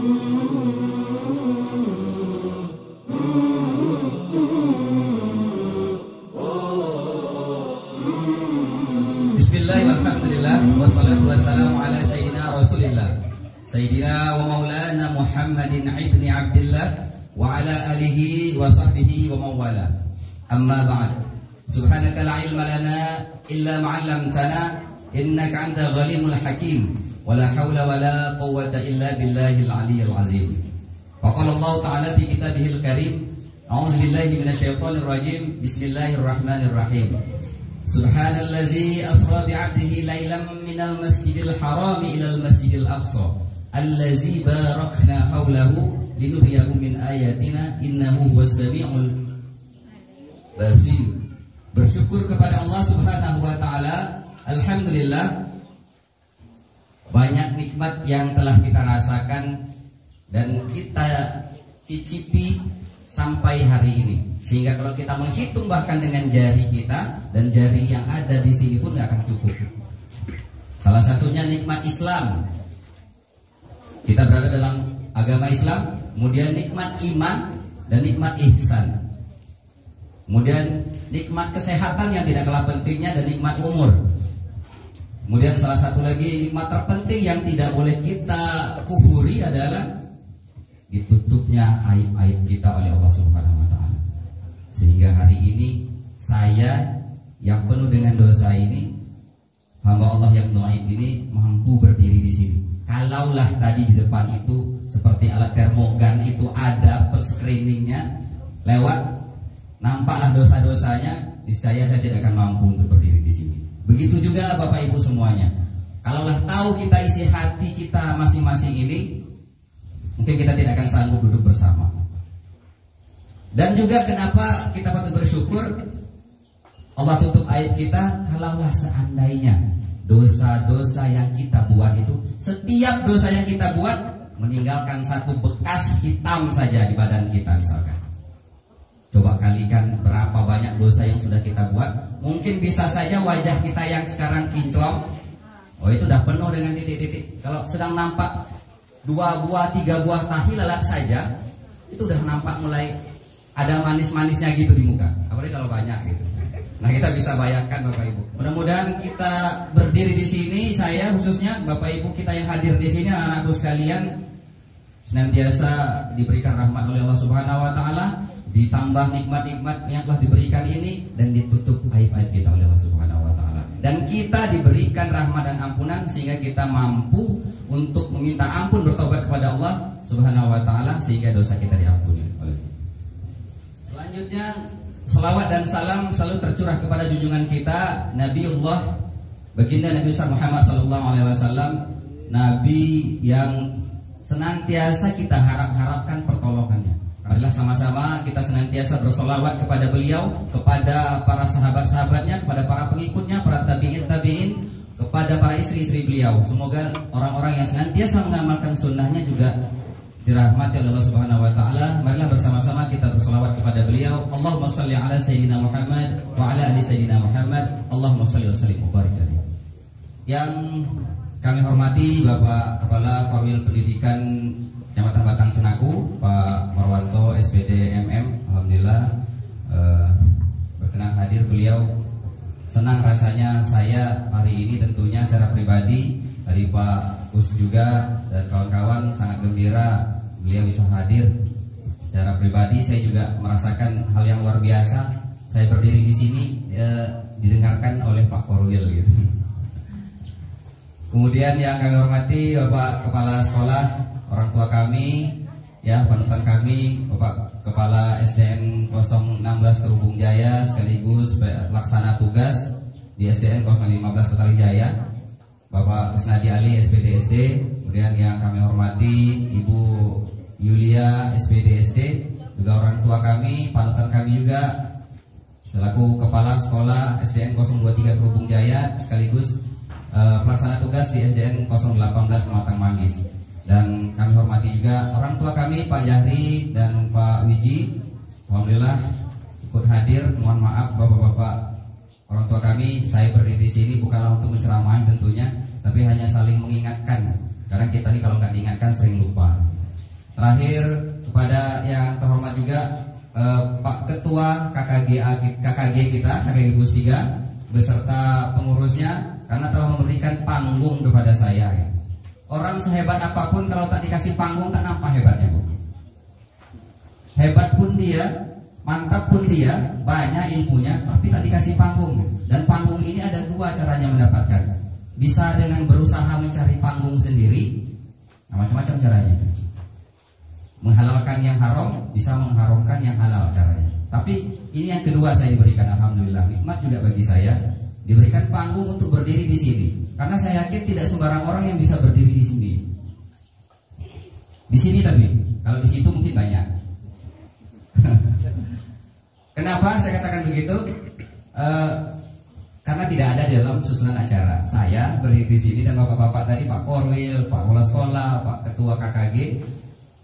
Bismillahirrahmanirrahim. Wassalatu wassalamu ala sayyidina Rasulillah Sayyidina wa maulana Muhammadin ibni Abdillah wa ala alihi wa sahbihi wa mawala. Amma ba'd. Subhanaka la ilma lana illa ma 'allamtana innaka antal ghalimul hakim. Wa la hawla wa la quwwata illa billahil aliyyil azim. Wa qala Allah ta'ala fi kitabihil karim, a'udzu billahi minasyaitonir rajim. Bismillahirrahmanirrahim. Subhanallazi asra bi'abdihi lailan minal masjidil haram ilal masjidil aqsa allazi barakna haulahu linuriyahu min ayatina innahu huwas samiul basir. Bersyukur kepada Allah Subhanahu wa taala. Alhamdulillah, banyak nikmat yang telah kita rasakan dan kita cicipi sampai hari ini, sehingga kalau kita menghitung bahkan dengan jari kita dan jari yang ada di sini pun nggak akan cukup. Salah satunya nikmat Islam. Kita berada dalam agama Islam, kemudian nikmat iman dan nikmat ihsan. Kemudian nikmat kesehatan yang tidak kalah pentingnya dan nikmat umur. Kemudian salah satu lagi nikmat terpenting yang tidak boleh kita kufuri adalah ditutupnya aib-aib kita oleh Allah Subhanahu wa taala. Sehingga hari ini saya yang penuh dengan dosa ini, hamba Allah yang dhaif ini mampu berdiri di sini. Kalaulah tadi di depan itu seperti alat termogan itu ada screeningnya lewat, nampaklah dosa-dosanya, niscaya saya tidak akan mampu untuk berdiri di sini. Begitu juga Bapak Ibu semuanya. Kalaulah tahu kita isi hati kita masing-masing ini, mungkin kita tidak akan sanggup duduk bersama. Dan juga kenapa kita patut bersyukur Allah tutup aib kita. Kalaulah seandainya dosa-dosa yang kita buat itu, setiap dosa yang kita buat meninggalkan satu bekas hitam saja di badan kita misalkan. Coba kalikan berapa banyak dosa yang sudah kita buat. Mungkin bisa saja wajah kita yang sekarang kinclong, oh itu udah penuh dengan titik-titik. Kalau sedang nampak 2 buah 3 buah tahi lalat saja, itu udah nampak mulai ada manis-manisnya gitu di muka. Apalagi kalau banyak gitu. Nah, kita bisa bayangkan Bapak Ibu. Mudah-mudahan kita berdiri di sini, saya khususnya Bapak Ibu kita yang hadir di sini, anak-anakku sekalian, senantiasa diberikan rahmat oleh Allah Subhanahu wa taala, ditambah nikmat-nikmat yang telah diberikan ini, dan ditutup aib-aib kita oleh Allah Subhanahu wa taala. Dan kita diberikan rahmat dan ampunan sehingga kita mampu untuk meminta ampun, bertobat kepada Allah Subhanahu wa taala sehingga dosa kita diampuni oleh. Selanjutnya, selawat dan salam selalu tercurah kepada junjungan kita Nabiullah Baginda Nabi Muhammad sallallahu alaihi wasallam, nabi yang senantiasa kita harapkan pertolongannya. Marilah sama-sama kita senantiasa bersolawat kepada beliau, kepada para sahabat-sahabatnya, kepada para pengikutnya, para tabi'in, kepada para istri-istri beliau. Semoga orang-orang yang senantiasa mengamalkan sunnahnya juga dirahmati oleh Allah Subhanahu wa taala. Marilah bersama-sama kita berselawat kepada beliau. Allahumma shalli ala sayyidina Muhammad wa ala ali sayyidina Muhammad. Allahumma shalli wa sallim wa barik alaihi. Yang kami hormati Bapak Kepala Korwil Pendidikan Kecamatan Batang Cenaku, Pak Marwanto SPD MM. Alhamdulillah berkenan hadir beliau. Senang rasanya saya hari ini tentunya secara pribadi, dari Pak Kus juga dan kawan-kawan sangat gembira beliau bisa hadir. Secara pribadi saya juga merasakan hal yang luar biasa. Saya berdiri di sini didengarkan oleh Pak Korwil gitu. Kemudian yang kami hormati Bapak Kepala Sekolah, orang tua kami, ya panutan kami, Bapak Kepala SDN 016 Terubung Jaya sekaligus pelaksana tugas di SDN 015 Kota Jaya, Bapak Kusnadi Ali SPD SD. Kemudian yang kami hormati Ibu Yulia SPD SD, juga orang tua kami, panutan kami juga selaku Kepala Sekolah SDN 023 Terubung Jaya sekaligus pelaksana tugas di SDN 018 Pematang Manggis. Dan kami hormati juga orang tua kami Pak Yahri dan Pak Wiji. Alhamdulillah ikut hadir. Mohon maaf Bapak-bapak orang tua kami, saya berdiri di sini bukanlah untuk menceramai tentunya, tapi hanya saling mengingatkan. Karena kita ini kalau nggak diingatkan sering lupa. Terakhir kepada yang terhormat juga Pak Ketua KKG kita, KKG Bus 3 beserta pengurusnya, karena telah memberikan panggung kepada saya. Orang sehebat apapun kalau tak dikasih panggung tak nampak hebatnya, Bu. Hebat pun dia, mantap pun dia, banyak ilmunya, tapi tak dikasih panggung. Dan panggung ini ada dua caranya mendapatkan. Bisa dengan berusaha mencari panggung sendiri, nah, macam-macam caranya itu. Menghalalkan yang haram, bisa mengharamkan yang halal caranya. Tapi ini yang kedua saya diberikan, alhamdulillah, nikmat juga bagi saya, diberikan panggung untuk berdiri di sini. Karena saya yakin tidak sembarang orang yang bisa berdiri di sini. Di sini tapi, kalau di situ mungkin banyak. Kenapa saya katakan begitu? Karena tidak ada di dalam susunan acara. Saya berdiri di sini dan bapak-bapak tadi, Pak Korwil, Pak Kepala Sekolah, Pak Ketua KKG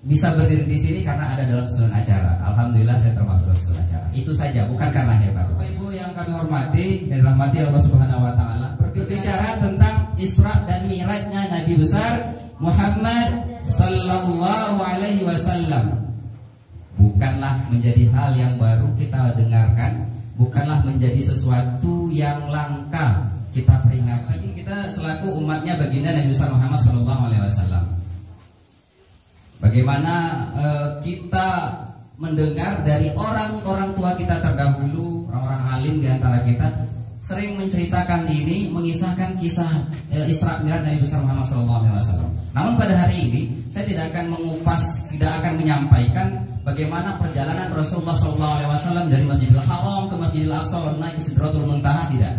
bisa berdiri di sini karena ada dalam susunan acara. Alhamdulillah saya termasuk dalam susunan acara. Itu saja, bukan karena hebat. Bapak Ibu yang kami hormati dan rahmati Allah Subhanahu Wa Taala, berbicara tentang Isra dan Mi'rajnya Nabi besar Muhammad Sallallahu Alaihi Wasallam. Bukanlah menjadi hal yang baru kita dengarkan, bukanlah menjadi sesuatu yang langka kita peringati. Lagi kita selaku umatnya baginda Nabi besar Muhammad Sallallahu Alaihi Wasallam. Bagaimana kita mendengar dari orang-orang tua kita terdahulu, orang-orang alim di antara kita sering menceritakan ini, mengisahkan kisah Isra Mi'raj Nabi besar Muhammad SAW. Namun pada hari ini saya tidak akan mengupas, tidak akan menyampaikan bagaimana perjalanan Rasulullah SAW dari Masjidil Haram ke Masjidil Aqsa naik ke Sidratul Muntaha, tidak.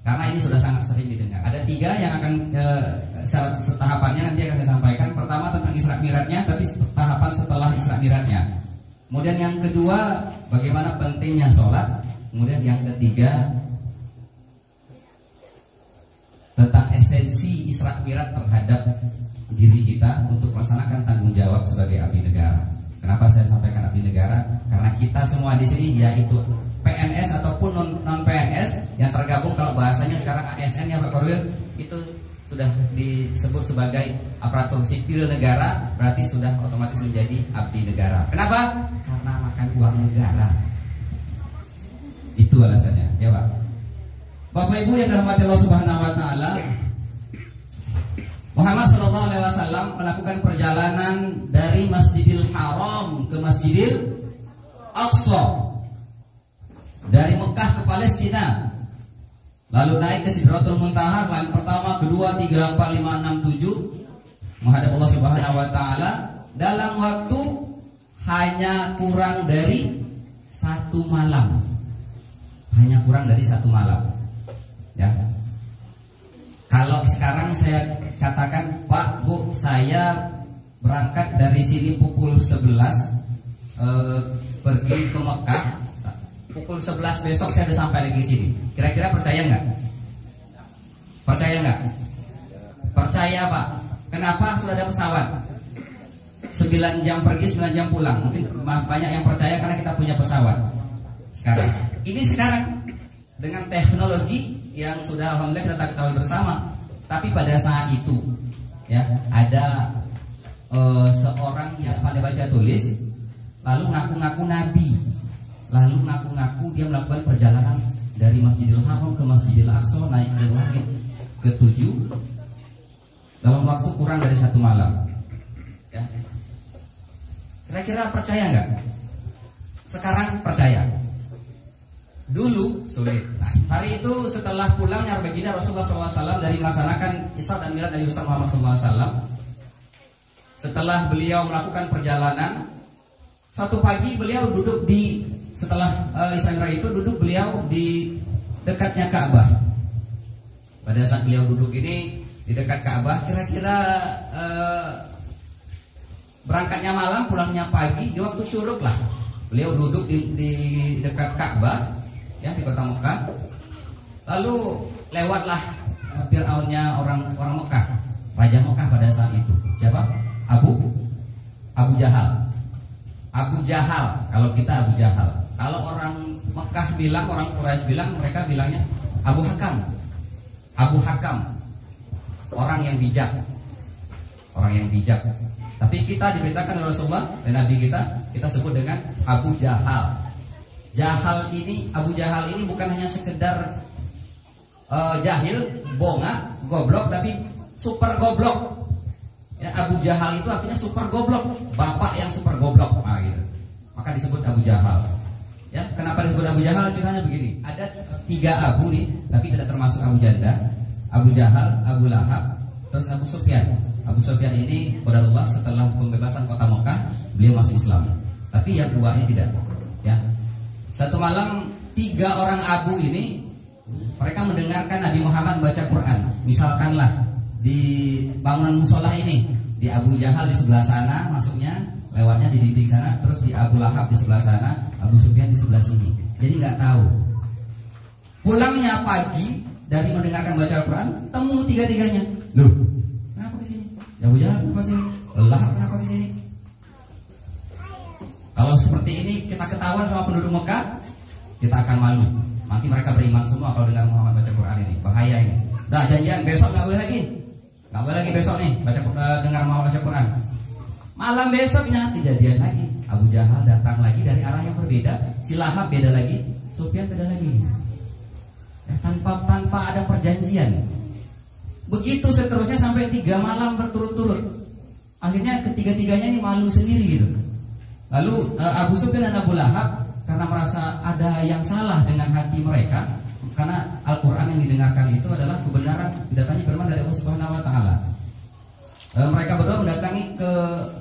Karena ini sudah sangat sering didengar. Ada 3 yang akan setahapannya nanti akan saya sampaikan. Pertama tentang Isra Mi'rajnya, tapi tahapan setelah Isra Mi'rajnya. Kemudian yang kedua, bagaimana pentingnya sholat. Kemudian yang ketiga, tentang esensi Isra Mi'raj terhadap diri kita untuk melaksanakan tanggung jawab sebagai abdi negara. Kenapa saya sampaikan abdi negara? Karena kita semua di sini yaitu PNS ataupun non PNS yang tergabung, kalau bahasanya sekarang ASN ya Pak Korwil, itu sudah disebut sebagai aparatur sipil negara, berarti sudah otomatis menjadi abdi negara. Kenapa? Karena makan uang negara. Itu alasannya, ya Pak. Bapak Ibu yang dirahmati Allah Subhanahu Wa Taala, Muhammad Sallallahu Alaihi Wasallam melakukan perjalanan dari Masjidil Haram ke Masjidil Aqsa, dari Mekah ke Palestina, lalu naik ke Sidratul Muntaha, kali pertama, kedua, 3, 4, 5, 6, 7 menghadap Allah Subhanahu Wa Taala dalam waktu hanya kurang dari 1 malam, hanya kurang dari 1 malam. Ya, kalau sekarang saya katakan, Pak, Bu, saya berangkat dari sini pukul 11, pergi ke Mekah, pukul 11 besok saya sudah sampai lagi sini. Kira-kira percaya nggak? Percaya nggak? Percaya, Pak. Kenapa? Sudah ada pesawat 9 jam pergi, 9 jam pulang. Mungkin banyak yang percaya karena kita punya pesawat sekarang. Ini sekarang dengan teknologi yang sudah alhamdulillah kita ketahui bersama. Tapi pada saat itu, ya, ada seorang yang pandai baca tulis, lalu ngaku-ngaku nabi, lalu ngaku-ngaku dia melakukan perjalanan dari Masjidil Haram ke Masjidil Aqsa, naik ke langit ke-7 dalam waktu kurang dari 1 malam. Ya. Kira-kira percaya nggak? Sekarang percaya. Dulu sulit. Hari itu setelah pulangnya baginda Rasulullah SAW dari melaksanakan Isra dan Mi'raj Nabi besar Muhammad SAW, setelah beliau melakukan perjalanan, satu pagi beliau duduk di, setelah Isra Mi'raj itu duduk beliau di dekatnya Ka'bah. Pada saat beliau duduk ini di dekat Ka'bah, kira-kira berangkatnya malam, pulangnya pagi, di waktu syuruk lah. Beliau duduk di dekat Ka'bah, ya, di kota Mekah. Lalu lewatlah Fir'aunnya orang Mekah, raja Mekah pada saat itu. Siapa? Abu Jahal. Abu Jahal. Kalau kita Abu Jahal. Kalau orang Mekah bilang, orang Quraisy bilang, mereka bilangnya Abu Hakam. Abu Hakam. Orang yang bijak. Orang yang bijak. Tapi kita diberitakan oleh Rasulullah dan Nabi kita sebut dengan Abu Jahal. Abu Jahal ini bukan hanya sekedar jahil, bonga, goblok, tapi super goblok. Ya, Abu Jahal itu artinya super goblok, bapak yang super goblok, gitu. Maka disebut Abu Jahal. Ya, kenapa disebut Abu Jahal? Ceritanya begini. Ada 3 Abu nih, tapi tidak termasuk Abu Janda. Abu Jahal, Abu Lahab, terus Abu Sufyan. Abu Sufyan ini qadarullah setelah pembebasan kota Mekah, beliau masuk Islam. Tapi yang 2 ini tidak. Ya. Satu malam 3 orang Abu ini mereka mendengarkan Nabi Muhammad baca Quran. Misalkanlah di bangunan musola ini, di Abu Jahal di sebelah sana masuknya, lewatnya di dinding sana, terus di Abu Lahab di sebelah sana, Abu Sufyan di sebelah sini. Jadi nggak tahu. Pulangnya pagi dari mendengarkan baca Quran, temu 3-tiganya. Loh, kenapa di sini? Abu Jahal kenapa sini? Lahab kenapa di sini? Kalau seperti ini kita ketahuan sama penduduk Mekah, kita akan malu. Nanti mereka beriman semua kalau dengar Muhammad baca Quran ini. Bahaya ini. Udah janjian besok nggak boleh lagi. Nggak boleh lagi besok nih dengar Muhammad baca Quran. Malam besoknya kejadian lagi. Abu Jahal datang lagi dari arah yang berbeda. Si Lahab beda lagi, Sufyan beda lagi. Ya, tanpa ada perjanjian. Begitu seterusnya sampai 3 malam berturut-turut. Akhirnya ketiga-tiganya ini malu sendiri gitu. Lalu Abu Sufyan dan Abu Lahab karena merasa ada yang salah dengan hati mereka, karena Al-Quran yang didengarkan itu adalah kebenaran, datangnya firman dari Allah Subhanahu Wa Taala. Mereka berdua mendatangi ke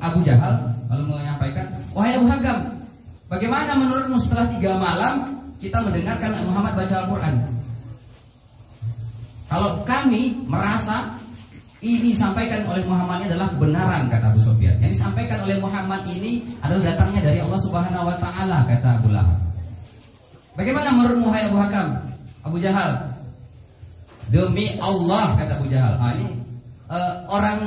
Abu Jahal lalu menyampaikan, wahai Abu Hakam, bagaimana menurutmu setelah 3 malam kita mendengarkan Muhammad baca Al-Quran? Kalau kami merasa ini disampaikan oleh Muhammad ini adalah kebenaran, kata Abu Sufyan. Yang disampaikan oleh Muhammad ini adalah datangnya dari Allah Subhanahu Wa Taala, kata Abu Lahab. Bagaimana menurutmu hai Abu Hakam? Abu Jahal, demi Allah, kata Abu Jahal. Ini orang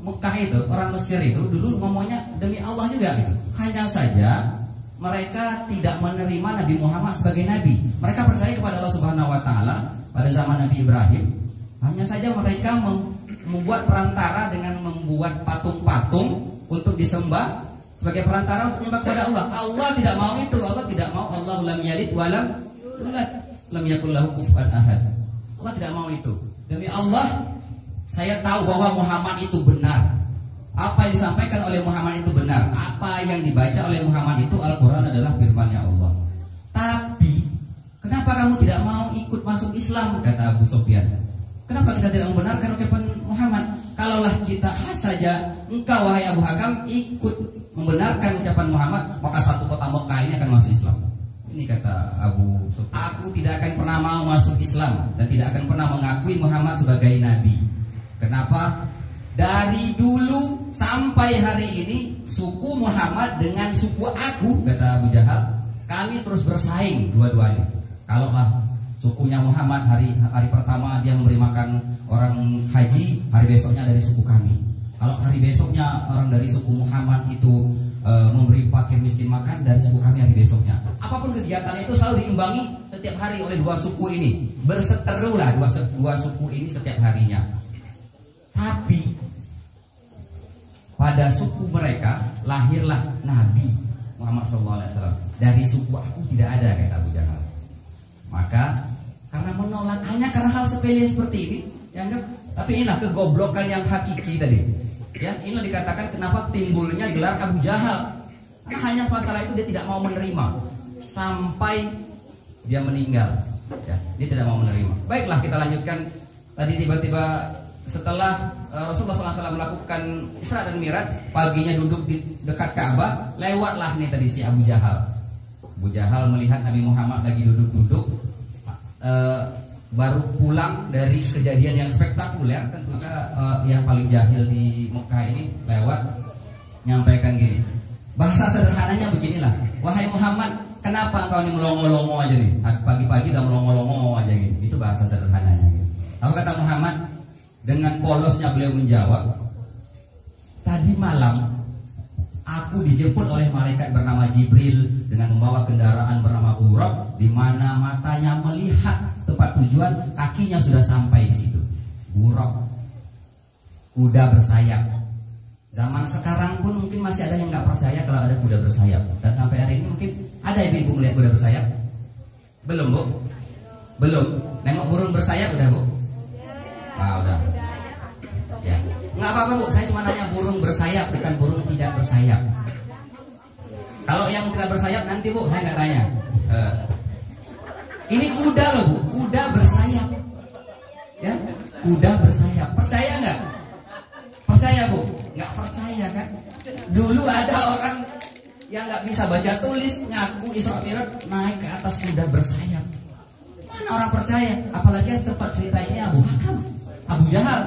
Mekah itu, orang Mesir itu dulu ngomongnya demi Allah juga gitu. Hanya saja mereka tidak menerima Nabi Muhammad sebagai nabi. Mereka percaya kepada Allah Subhanahu Wa Taala pada zaman Nabi Ibrahim. Hanya saja mereka membuat perantara dengan membuat patung-patung untuk disembah sebagai perantara untuk menyembah kepada Allah. Allah tidak mau itu. Allah tidak mau. Allahu lam yalid wa lam yulad, lam yakul lahu kufuwan ahad. Allah tidak mau itu. Demi Allah, saya tahu bahwa Muhammad itu benar. Apa yang disampaikan oleh Muhammad itu benar. Apa yang dibaca oleh Muhammad itu Al-Quran adalah firman-Nya Allah. Tapi kenapa kamu tidak mau ikut masuk Islam, kata Abu Sufyan. Kenapa kita tidak membenarkan ucapan Muhammad? Kalaulah kita saja, engkau wahai Abu Hakam ikut membenarkan ucapan Muhammad, maka satu kota Mekah ini akan masuk Islam. Ini kata Abu Sufyan. Aku tidak akan pernah mau masuk Islam dan tidak akan pernah mengakui Muhammad sebagai nabi. Kenapa? Dari dulu sampai hari ini suku Muhammad dengan suku aku, kata Abu Jahal, kami terus bersaing dua-duanya. Kalaulah sukunya Muhammad hari pertama dia memberi makan orang haji, hari besoknya dari suku kami. Kalau hari besoknya orang dari suku Muhammad itu memberi fakir miskin makan, dari suku kami hari besoknya. Apapun kegiatan itu selalu diimbangi setiap hari oleh 2 suku ini. Berseteru lah dua suku ini setiap harinya. Tapi pada suku mereka lahirlah Nabi Muhammad SAW. Dari suku aku tidak ada, kata Abu Jahal. Maka karena menolak hanya karena hal sepele seperti ini, ya enggak? Tapi inilah kegoblokan yang hakiki tadi. Ya, inilah dikatakan kenapa timbulnya gelar Abu Jahal. Karena hanya masalah itu dia tidak mau menerima sampai dia meninggal. Ya, dia tidak mau menerima. Baiklah, kita lanjutkan. Tadi tiba-tiba setelah Rasulullah SAW melakukan Isra dan Mi'raj, paginya duduk di dekat Ka'bah, lewatlah nih tadi si Abu Jahal. Abu Jahal melihat Nabi Muhammad lagi duduk-duduk, baru pulang dari kejadian yang spektakuler. Tentunya yang paling jahil di Mekah ini lewat nyampaikan gini. Bahasa sederhananya beginilah, wahai Muhammad, kenapa kau ini melongo-longo aja nih? Pagi-pagi udah melongo-longo aja gitu. Itu bahasa sederhananya gitu. Lalu kata Muhammad, dengan polosnya beliau menjawab, tadi malam aku dijemput oleh malaikat bernama Jibril dengan membawa kendaraan bernama Buraq, di mana matanya melihat tempat tujuan, kakinya sudah sampai di situ. Buraq, kuda bersayap. Zaman sekarang pun mungkin masih ada yang nggak percaya kalau ada kuda bersayap. Dan sampai hari ini mungkin ada ibu-ibu melihat kuda bersayap? Belum, Bu? Belum. Nengok burung bersayap udah, Bu? Ah, udah. Ya. Nggak apa-apa, Bu. Saya cuma nanya burung bersayap, bukan burung tidak bersayap. Kalau yang tidak bersayap nanti, Bu, saya nggak tanya. Ini kuda loh, Bu. Kuda bersayap. Ya, kuda bersayap. Percaya nggak? Percaya, Bu? Nggak percaya kan? Dulu ada orang yang nggak bisa baca tulis ngaku Isra Mi'raj naik ke atas kuda bersayap. Mana orang percaya? Apalagi yang tempat cerita ini Abu Hakam, Abu Jahal,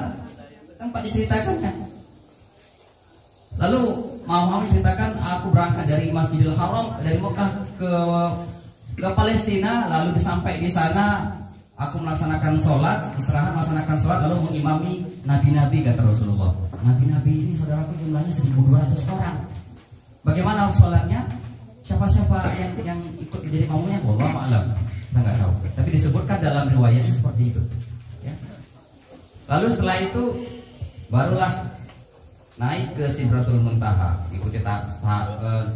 tempat diceritakannya. Lalu Muhammad menceritakan, aku berangkat dari Masjidil Haram, dari Mekah ke Palestina, lalu sampai di sana aku melaksanakan sholat, istirahat melaksanakan sholat, lalu mengimami nabi-nabi, kata Rasulullah. Nabi-nabi ini saudaraku jumlahnya 1.200 orang. Bagaimana sholatnya? Siapa-siapa yang ikut menjadi makmumnya? Wallahu a'lam. Kita nggak tahu. Tapi disebutkan dalam riwayatnya seperti itu. Ya. Lalu setelah itu barulah naik ke Sidratul Muntaha. Ikuti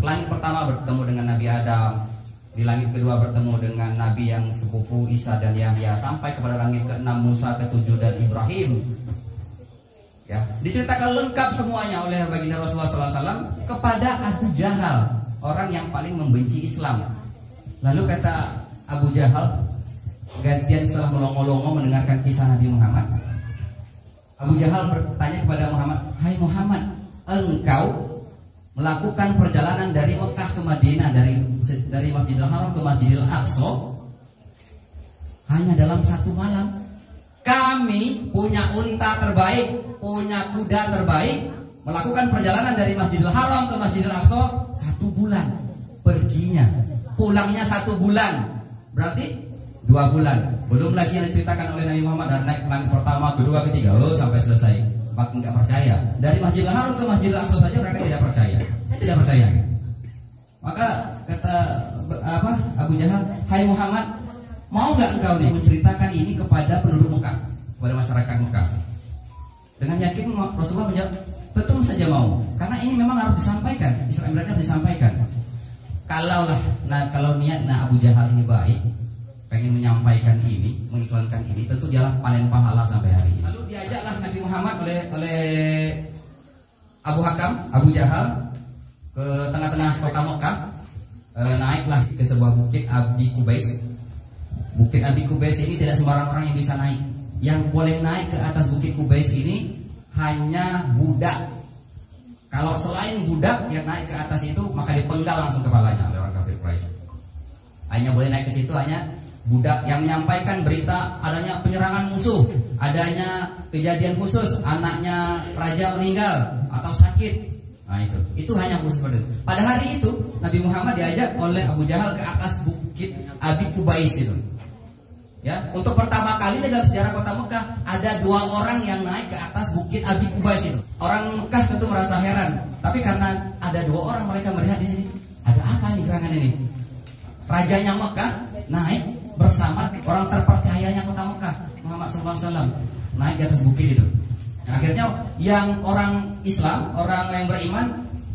langit pertama bertemu dengan Nabi Adam. Di langit kedua bertemu dengan Nabi yang sepupu Isa dan Yahya, sampai kepada langit ke-6 Musa, ke-7 dan Ibrahim. Ya, diceritakan lengkap semuanya oleh baginda Rasulullah SAW kepada Abu Jahal, orang yang paling membenci Islam. Lalu kata Abu Jahal, gantian setelah melongo-longo mendengarkan kisah Nabi Muhammad, Abu Jahal bertanya kepada Muhammad, hai Muhammad, engkau melakukan perjalanan dari Mekah ke Madinah, dari Masjidil Haram ke Masjidil Aqsa hanya dalam satu malam. Kami punya unta terbaik, punya kuda terbaik, melakukan perjalanan dari Masjidil Haram ke Masjidil Aqsa 1 bulan perginya, pulangnya 1 bulan, berarti 2 bulan. Belum lagi yang diceritakan oleh Nabi Muhammad dari naik langit pertama, kedua, ketiga, sampai selesai. Makin nggak percaya. Dari Masjidil Haram ke Masjidil Aqsa saja mereka tidak percaya. Saya tidak percaya. Maka kata Abu Jahal, hai Muhammad, mau nggak engkau nih menceritakan ini kepada penduduk Mekah, kepada masyarakat Mekah? Dengan yakin Rasulullah menjawab, tentu saja mau, karena ini memang harus disampaikan. Isra Mi'raj harus disampaikan. Kalau niat Abu Jahal ini baik, pengen menyampaikan ini, mengiklankan ini, tentu dialah panen pahala sampai hari ini. Lalu diajaklah Nabi Muhammad oleh Abu Hakam, Abu Jahal, ke tengah-tengah kota Mekah. Naiklah ke sebuah bukit Abi Kubais. Bukit Abi Kubais ini tidak sembarang orang yang bisa naik. Yang boleh naik ke atas Bukit Kubais ini hanya budak. Kalau selain budak yang naik ke atas itu, maka dipenggal langsung kepalanya oleh orang kafir Quraisy. Hanya boleh naik ke situ hanya budak yang menyampaikan berita adanya penyerangan musuh, adanya kejadian khusus, anaknya raja meninggal atau sakit. Nah itu hanya khusus pada itu. Pada hari itu Nabi Muhammad diajak oleh Abu Jahal ke atas Bukit Abi Kubais itu. Ya, untuk pertama kali dalam sejarah kota Mekah ada 2 orang yang naik ke atas Bukit Abi Kubais itu. Orang Mekah tentu merasa heran, tapi karena ada 2 orang mereka melihat di sini, ada apa ini gerangan ini? Rajanya Mekah naik bersama orang terpercayanya kota Mekah, Muhammad SAW, naik di atas bukit itu. Akhirnya yang orang Islam, orang yang beriman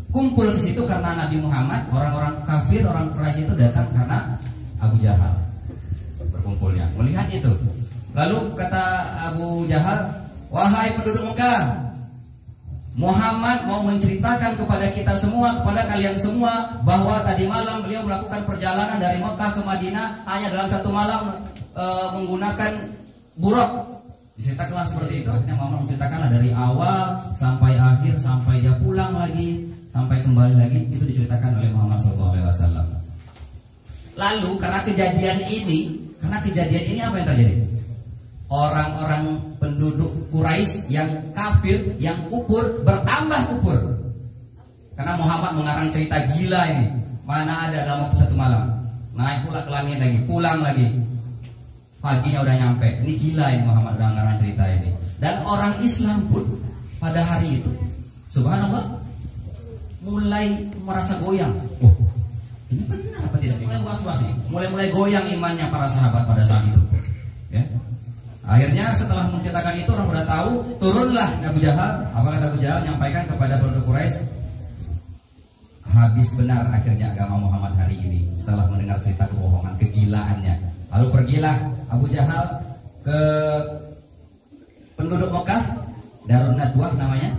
kumpul ke situ karena Nabi Muhammad. Orang-orang kafir, orang Quraisy itu datang karena Abu Jahal berkumpulnya. Melihat itu, lalu kata Abu Jahal, wahai penduduk Mekah, Muhammad mau menceritakan kepada kita semua, kepada kalian semua, bahwa tadi malam beliau melakukan perjalanan dari Mekah ke Madinah hanya dalam 1 malam menggunakan buruk. Diceritakanlah seperti itu. Akhirnya Muhammad menceritakanlah dari awal sampai akhir, sampai dia pulang lagi, sampai kembali lagi. Itu diceritakan oleh Muhammad SAW. Lalu karena kejadian ini apa yang terjadi? Orang-orang penduduk Quraisy yang kafir, yang kufur, bertambah kufur. Karena Muhammad mengarang cerita gila ini. Mana ada dalam waktu 1 malam, naik pula ke langit lagi, pulang lagi, paginya udah nyampe. Ini gila ini, Muhammad udah ngarang cerita ini. Dan orang Islam pun pada hari itu, subhanallah, mulai merasa goyang. Oh, ini benar apa tidak? Mulai was-was nih. Mulai goyang imannya para sahabat pada saat itu. Ya. Akhirnya setelah menceritakan itu orang pada tahu, turunlah Abu Jahal. Apa kata Abu Jahal? Menyampaikan kepada penduduk Quraisy, habis benar akhirnya agama Muhammad hari ini setelah mendengar cerita kebohongan, kegilaannya. Lalu pergilah Abu Jahal ke penduduk Mekah, Darun Nadwah namanya,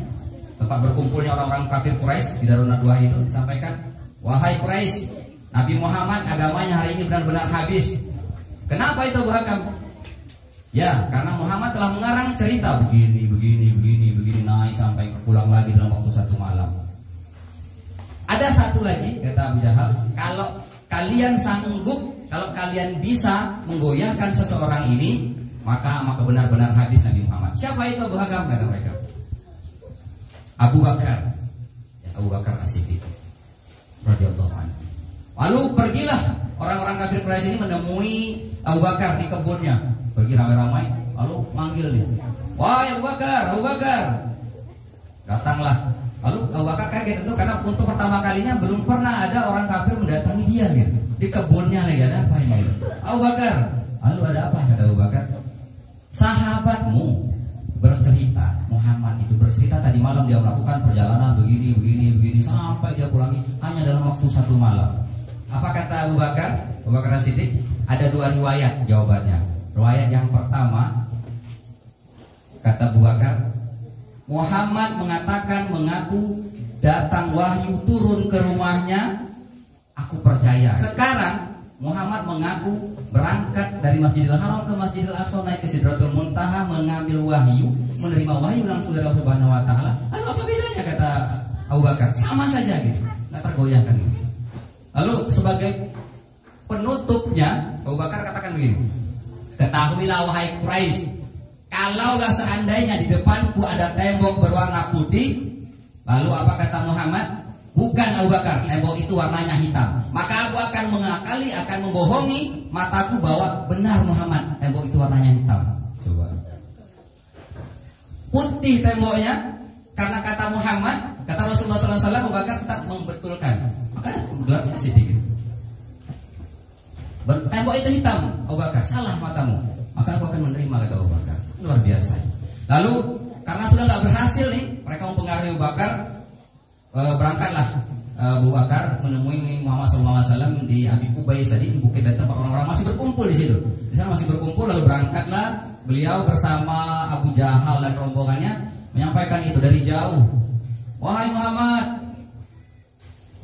tempat berkumpulnya orang-orang kafir Quraisy. Di Darun Nadwah itu disampaikan, wahai Quraisy, Nabi Muhammad agamanya hari ini benar-benar habis. Kenapa itu Abu Hakam? Ya, karena Muhammad telah mengarang cerita begini, naik sampai pulang lagi dalam waktu satu malam. Ada satu lagi, kata Abu Jahal, kalau kalian sanggup, kalau kalian bisa menggoyahkan seseorang ini, maka benar-benar habis Nabi Muhammad. Siapa itu Abu Hakam? Kata mereka, Abu Bakar, ya, Abu Bakar As-Siddiq radhiyallahu anhu. Lalu pergilah orang-orang kafir Quraisy ini menemui Abu Bakar di kebunnya. Pergi ramai-ramai, lalu manggil dia, wahai Abu Bakar, Abu Bakar. Datanglah. Lalu Abu Bakar kaget itu karena untuk pertama kalinya belum pernah ada orang kafir mendatangi dia gitu. Di kebunnya lagi, ada apa ini gitu. Abu Bakar, lalu ada apa? Kata Abu Bakar, sahabatmu bercerita, Muhammad itu bercerita tadi malam dia melakukan perjalanan begini sampai dia pulang hanya dalam waktu satu malam. Apa kata Abu Bakar? Abu Bakar As-Siddiq, ada dua riwayat jawabannya. Riwayat yang pertama, kata Abu Bakar, Muhammad mengatakan mengaku datang wahyu turun ke rumahnya, aku percaya. Sekarang Muhammad mengaku berangkat dari Masjidil Haram ke Masjidil Aqsa, naik ke Sidratul Muntaha, mengambil wahyu, menerima wahyu langsung dari Allah Subhanahu wa taala. Lalu apa bedanya, kata Abu Bakar? Sama saja gitu, enggak tergoyahkan gitu. Lalu sebagai penutupnya Abu Bakar katakan begini, ketahuilah wahai Quraisy, kalaulah seandainya di depanku ada tembok berwarna putih, lalu apa kata Muhammad? Bukan Abu Bakar, tembok itu warnanya hitam, maka aku akan mengakali, akan membohongi mataku bahwa benar Muhammad, tembok itu warnanya hitam. Coba. Putih temboknya karena kata Muhammad, kata Rasulullah SAW, Abu Bakar tetap membetulkan. Maka gelarnya sedikit. Tembok itu hitam, Abu Bakar, salah matamu, maka aku akan menerima, kata Abu Bakar. Luar biasa. Lalu karena sudah nggak berhasil nih, mereka mempengaruhi Abu Bakar, berangkatlah Abu Bakar menemui Muhammad SAW di Abi Qubais tadi, di bukit tempat orang-orang masih berkumpul di situ. Di sana masih berkumpul, lalu berangkatlah beliau bersama Abu Jahal dan rombongannya menyampaikan itu dari jauh. Wahai Muhammad,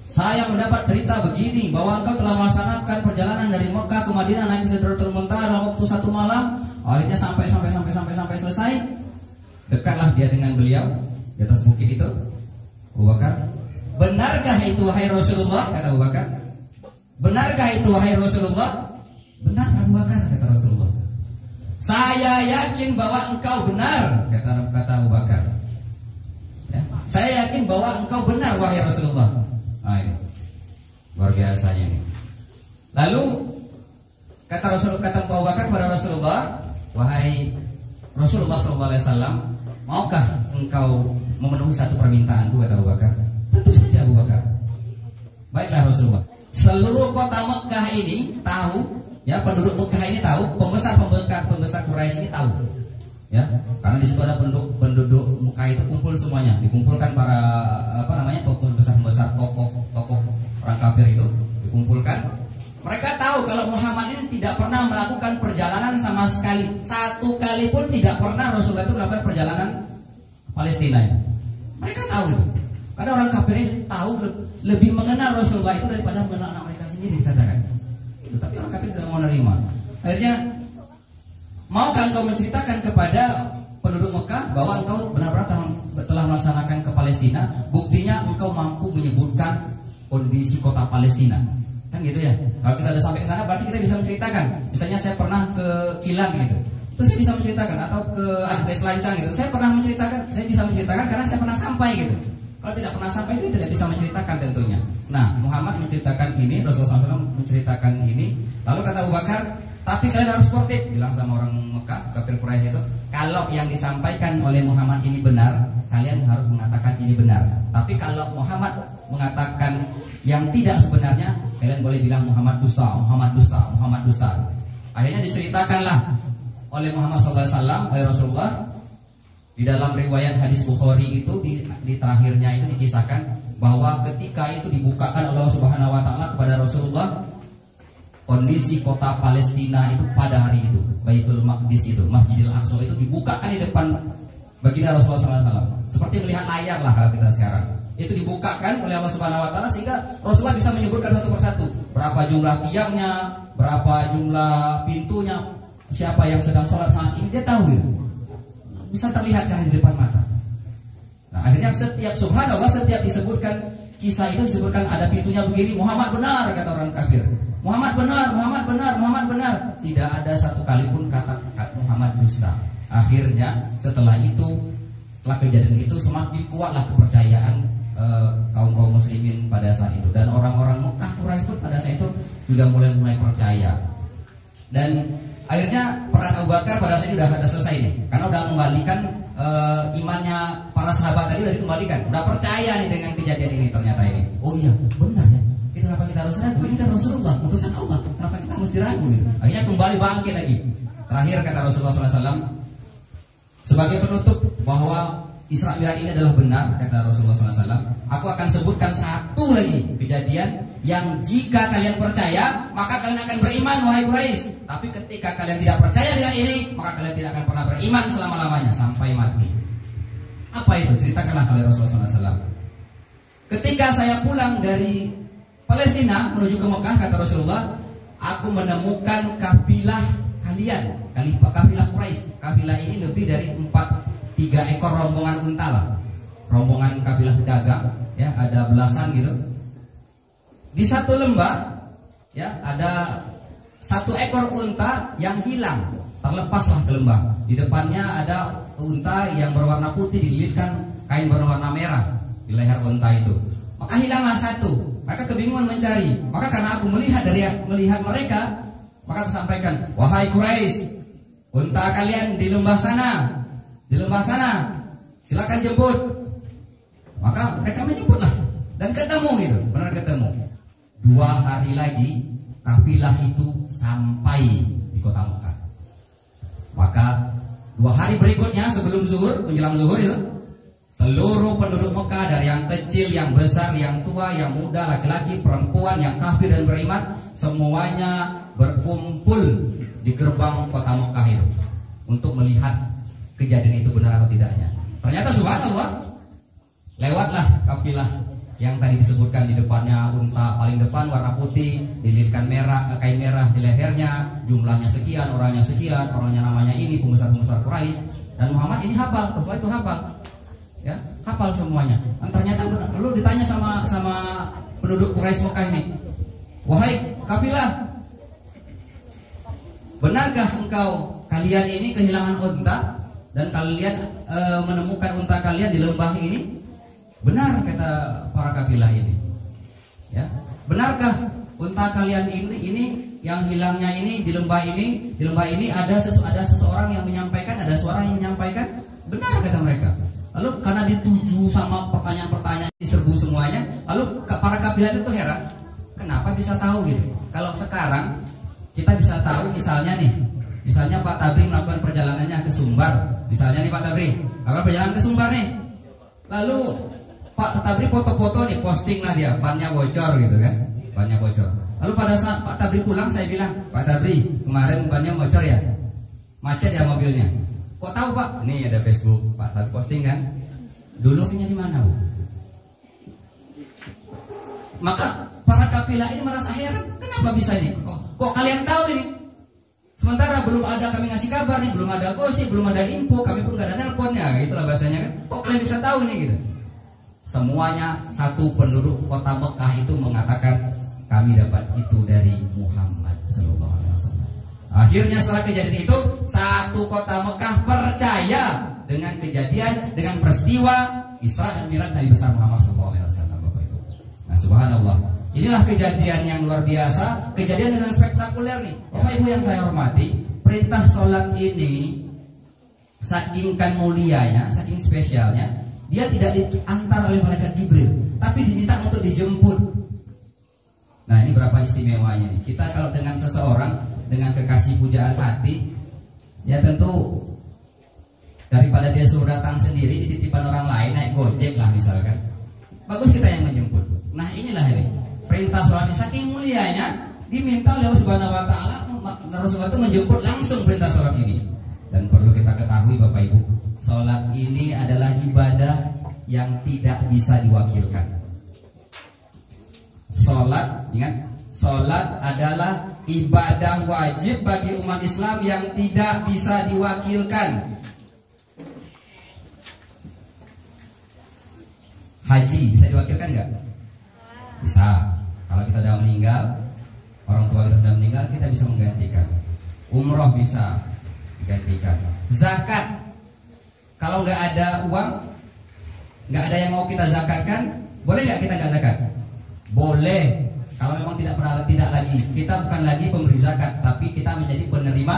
saya mendapat cerita begini, bahwa engkau telah melaksanakan perjalanan dari Mekah ke Madinah naik ke Sidratul Muntaha dalam waktu satu malam. Akhirnya sampai selesai. Dekatlah dia dengan beliau di atas bukit itu. Abu Bakar, benarkah itu wahai Rasulullah? Kata Abu Bakar. Benarkah itu wahai Rasulullah? Benar Abu Bakar, kata Rasulullah. Saya yakin bahwa engkau benar, kata Abu Bakar. Ya, saya yakin bahwa engkau benar wahai Rasulullah. Nah, ini luar biasanya ini. Lalu kata Abu Bakar kepada Rasulullah, wahai Rasulullah SAW, maukah engkau memenuhi satu permintaanku, kata Abu Bakar. Tentu saja Abu Bakar. Baiklah Rasulullah. Seluruh kota Mekah ini tahu, ya, penduduk Mekah ini tahu, pembesar Quraisy ini tahu, ya, karena di situ ada penduduk Mekah itu kumpul semuanya, dikumpulkan para pembesar tokoh orang kafir itu dikumpulkan. Mereka tahu kalau Muhammad ini tidak pernah melakukan perjalanan sama sekali, satu kali pun tidak pernah Rasulullah itu melakukan perjalanan ke Palestina. Mereka tahu itu, karena orang kafir ini tahu lebih mengenal Rasulullah itu daripada mengenal anak mereka sendiri, katakan. Tapi orang kafir tidak mau menerima. Akhirnya, maukah engkau menceritakan kepada penduduk Mekah bahwa engkau benar-benar telah melaksanakan ke Palestina? Buktinya engkau mampu menyebutkan kondisi kota Palestina, kan gitu ya. Kalau kita sudah sampai ke sana, berarti kita bisa menceritakan. Misalnya saya pernah ke Kilang gitu, itu saya bisa menceritakan, atau ke Des Lancang gitu, saya pernah menceritakan, saya bisa menceritakan karena saya pernah sampai gitu. Kalau tidak pernah sampai itu tidak bisa menceritakan tentunya. Nah, Muhammad menceritakan ini, Rasulullah SAW menceritakan ini. Lalu kata Abu Bakar, tapi kalian harus sportif, bilang sama orang Mekah, kafir Quraisy itu, kalau yang disampaikan oleh Muhammad ini benar, kalian harus mengatakan ini benar. Tapi kalau Muhammad mengatakan yang tidak sebenarnya, kalian boleh bilang Muhammad dusta, Muhammad dusta, Muhammad dusta. Akhirnya diceritakanlah oleh Muhammad SAW, oleh Rasulullah. Di dalam riwayat hadis Bukhari itu di terakhirnya itu dikisahkan bahwa ketika itu dibukakan Allah Subhanahu wa taala kepada Rasulullah, kondisi kota Palestina itu pada hari itu, Baitul Maqdis itu, Masjidil Aqsa itu dibukakan di depan baginda Rasulullah SAW. Seperti melihat layar lah kalau kita sekarang. Itu dibukakan oleh Allah Subhanahu wa taala sehingga Rasulullah bisa menyebutkan satu persatu berapa jumlah tiangnya, berapa jumlah pintunya, siapa yang sedang sholat saat ini, dia tahu gitu. Bisa terlihat kan di depan mata. Nah, akhirnya setiap subhanallah, setiap disebutkan kisah itu disebutkan ada pintunya begini, Muhammad benar, kata orang kafir. Muhammad benar, Muhammad benar, Muhammad benar. Tidak ada satu kali pun kata Muhammad dusta. Akhirnya setelah kejadian itu semakin kuatlah kepercayaan kaum muslimin pada saat itu, dan orang-orang Mekah Quraisy pun pada saat itu juga mulai percaya. Dan akhirnya perang Abu Bakar pada saat itu sudah selesai nih, karena sudah mengembalikan imannya para sahabat tadi, sudah dikembalikan, sudah percaya nih dengan kejadian ini. Ternyata ini, oh iya benar ya, kenapa kita harus ragu? Ini kan Rasulullah, utusan Allah, kenapa kita mesti ragu gitu? Akhirnya kembali bangkit lagi. Terakhir kata Rasulullah SAW sebagai penutup bahwa Isra Mi'raj ini adalah benar, kata Rasulullah SAW, aku akan sebutkan satu lagi kejadian yang jika kalian percaya maka kalian akan beriman, wahai Quraisy. Tapi ketika kalian tidak percaya dengan ini, maka kalian tidak akan pernah beriman selama-lamanya sampai mati. Apa itu? Ceritakanlah oleh Rasulullah SAW. Ketika saya pulang dari Palestina menuju ke Mekah, kata Rasulullah, aku menemukan kafilah kalian, kafilah Quraisy. Kafilah ini lebih dari 3 ekor rombongan unta lah, rombongan kafilah dagang, ya, ada belasan gitu. Di satu lembah, ya, ada 1 ekor unta yang hilang, terlepaslah ke lembah. Di depannya ada unta yang berwarna putih dililitkan kain berwarna merah di leher unta itu. Maka hilanglah 1. Mereka kebingungan mencari. Maka karena aku melihat mereka, maka aku sampaikan, wahai Quraisy, unta kalian di lembah sana. Di lembah sana, silakan jemput. Maka mereka menjemputlah dan ketemu gitu, benar ketemu. 2 hari lagi kafilah itu sampai di kota Mekah. Maka 2 hari berikutnya sebelum zuhur, menjelang zuhur itu, seluruh penduduk Mekah dari yang kecil, yang besar, yang tua, yang muda, laki-laki, perempuan, yang kafir dan beriman, semuanya berkumpul di gerbang kota Mekah itu untuk melihat kejadian itu benar atau tidaknya. Ternyata subhanallah, lewatlah kafilah yang tadi disebutkan. Di depannya unta paling depan warna putih, dililitkan kain merah di lehernya, jumlahnya sekian, orangnya namanya ini, pembesar-pembesar Quraisy. Dan Muhammad ini hafal, Rasulullah itu hafal, ya, hafal semuanya. Dan ternyata lalu ditanya sama penduduk Quraisy Mekah ini, wahai kafilah, benarkah kalian ini kehilangan unta dan kalian menemukan unta kalian di lembah ini? Benar, kata para kafilah ini. Ya, benarkah unta kalian ini yang hilangnya ini di lembah ini? Di lembah ini ada seseorang yang menyampaikan, ada suara yang menyampaikan? Benar, kata mereka. Lalu karena dituju sama pertanyaan-pertanyaan, diserbu semuanya, lalu para kafilah itu heran, kenapa bisa tahu gitu? Kalau sekarang kita bisa tahu, misalnya Pak Tabri melakukan perjalanannya ke Sumbar, misalnya nih Pak Tabri melakukan perjalanan ke Sumbar nih, lalu Pak Tabri foto-foto nih, posting lah dia, bannya bocor gitu kan, bannya bocor. Lalu pada saat Pak Tabri pulang, saya bilang, Pak Tabri kemarin bannya bocor ya, macet ya mobilnya. Kok tahu Pak? Nih ada Facebook, Pak Tabri posting kan. Dulu punya di mana Bu? Maka para kafilah ini merasa heran, kenapa bisa ini? Kok kalian tahu ini? Sementara belum ada kami ngasih kabar nih, belum ada gosip, belum ada info, kami pun gak ada nelponnya, itulah bahasanya kan. Kok kalian bisa tahu nih gitu? Semuanya satu penduduk kota Mekah itu mengatakan kami dapat itu dari Muhammad Sallallahu Alaihi Wasallam. Akhirnya setelah kejadian itu, satu kota Mekah percaya dengan kejadian, dengan peristiwa Isra dan Mi'raj Nabi besar Muhammad Sallallahu Alaihi Wasallam, Bapak Ibu. Nah, subhanallah. Inilah kejadian yang luar biasa, kejadian yang spektakuler nih. Bapak Ibu yang saya hormati, perintah sholat ini saking kan mulianya, saking spesialnya, dia tidak diantar oleh malaikat Jibril, tapi diminta untuk dijemput. Nah, ini berapa istimewanya nih. Kita kalau dengan seseorang, dengan kekasih pujaan hati, Ya tentu daripada dia suruh datang sendiri dititipkan orang lain naik gojek lah misalkan, bagus kita yang menjemput. Nah inilah ini perintah sholat ini saking mulianya diminta oleh Allah Subhanahu Wa Taala. Rasulullah itu menjemput langsung perintah sholat ini. Dan perlu kita ketahui Bapak Ibu, sholat ini adalah ibadah yang tidak bisa diwakilkan. Sholat, ingat, sholat adalah ibadah wajib bagi umat Islam yang tidak bisa diwakilkan. Haji bisa diwakilkan nggak? Bisa. Kalau kita sudah meninggal, orang tua kita sudah meninggal, kita bisa menggantikan. Umroh bisa digantikan. Zakat, kalau nggak ada uang, nggak ada yang mau kita zakatkan, boleh nggak kita nggak zakat? Boleh. Kalau memang tidak lagi, kita bukan lagi pemberi zakat, tapi kita menjadi penerima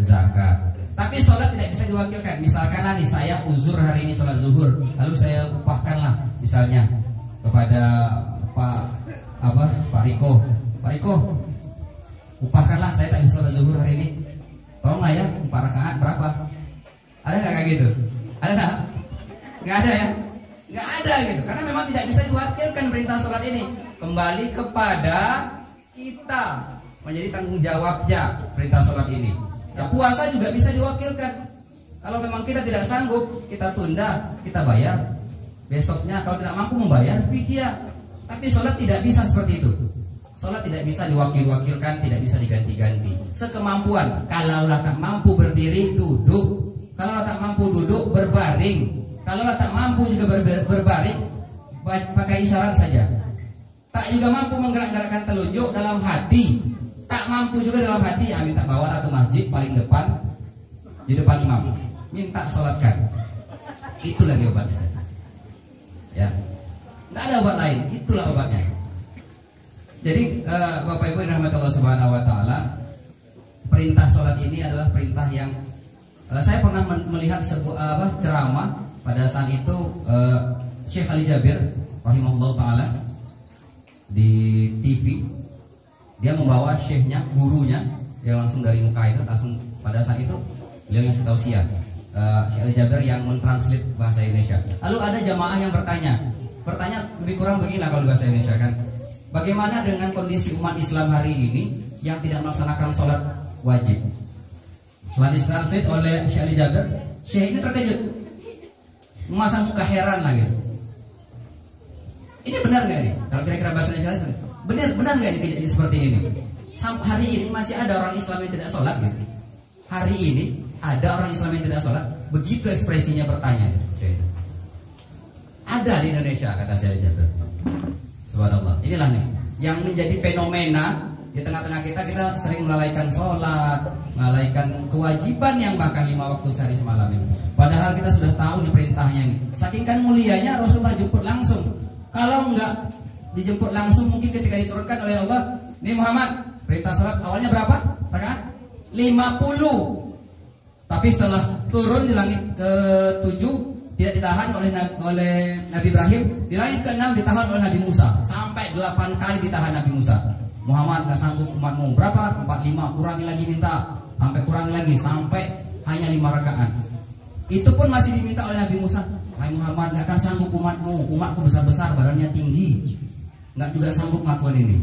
zakat. Tapi sholat tidak bisa diwakilkan. Misalkan nanti saya uzur hari ini sholat zuhur, lalu saya upahkanlah misalnya kepada Pak Riko, upahkanlah saya tak bisa sholat zuhur hari ini. Tolonglah ya, 4 rakaat berapa? Ada nggak kayak gitu? Ada nggak? Nggak ada ya? Nggak ada gitu. Karena memang tidak bisa diwakilkan perintah sholat ini. Kembali kepada kita menjadi tanggung jawabnya perintah sholat ini. Ya, puasa juga bisa diwakilkan. Kalau memang kita tidak sanggup, kita tunda, kita bayar. Besoknya kalau tidak mampu membayar, fidyah. Tapi sholat tidak bisa seperti itu. Sholat tidak bisa diwakilkan, tidak bisa diganti-ganti. Sekemampuan. Kalau tak mampu berdiri, duduk. Kalau tak mampu duduk, berbaring. Kalau tak mampu juga berbaring, pakai isyarat saja. Tak juga mampu menggerak-gerakkan telunjuk dalam hati. Tak mampu juga dalam hati, ya minta bawa ke masjid paling depan, di depan imam, minta sholatkan. Itulah obatnya saja. Ya, nggak ada obat lain. Itulah obatnya. Jadi Bapak Ibu yang dirahmati Allah Subhanahu Wa Taala, perintah sholat ini adalah perintah yang saya pernah melihat sebuah ceramah pada saat itu Syekh Ali Jabir rahimahullah taala di TV. Dia membawa syekhnya, gurunya, dia langsung dari Mekah itu, langsung pada saat itu beliau yang setausiah, Syekh Ali Jabir yang mentranslate bahasa Indonesia. Lalu ada jamaah yang bertanya lebih kurang beginilah kalau bahasa Indonesia kan, bagaimana dengan kondisi umat Islam hari ini yang tidak melaksanakan sholat wajib? Setelah ditranslate oleh Syekh Ali Jabir, Syekh ini terkejut, memasang muka heran lagi. Ini benar nggak nih? Kalau kira-kira bahasanya jelas, benar nggak ini seperti ini? Sampai hari ini masih ada orang Islam yang tidak sholat gitu. Hari ini ada orang Islam yang tidak sholat. Begitu ekspresinya bertanya. Ada di Indonesia, kata Syekh Jabir. Subhanallah. Inilah nih yang menjadi fenomena di tengah-tengah kita sering melalaikan sholat, melalaikan kewajiban yang bahkan 5 waktu sehari semalam ini. Padahal kita sudah tahu nih perintahnya ini. Saking kan mulianya Rasulullah jemput langsung. Kalau enggak dijemput langsung, mungkin ketika diturunkan oleh Allah, ini Muhammad, perintah sholat awalnya berapa? Rakaat 50. Tapi setelah turun di langit ke-7 tidak ditahan oleh Nabi Ibrahim, di langit ke-6 ditahan oleh Nabi Musa. Sampai 8 kali ditahan Nabi Musa. Muhammad gak sanggup, umatmu berapa? 45, kurangi lagi minta, sampai kurangi lagi, sampai hanya 5 rakaat. Itu pun masih diminta oleh Nabi Musa. Hai Muhammad, gak akan sanggup umatku besar-besar, badannya tinggi, gak juga sanggup melakukan ini.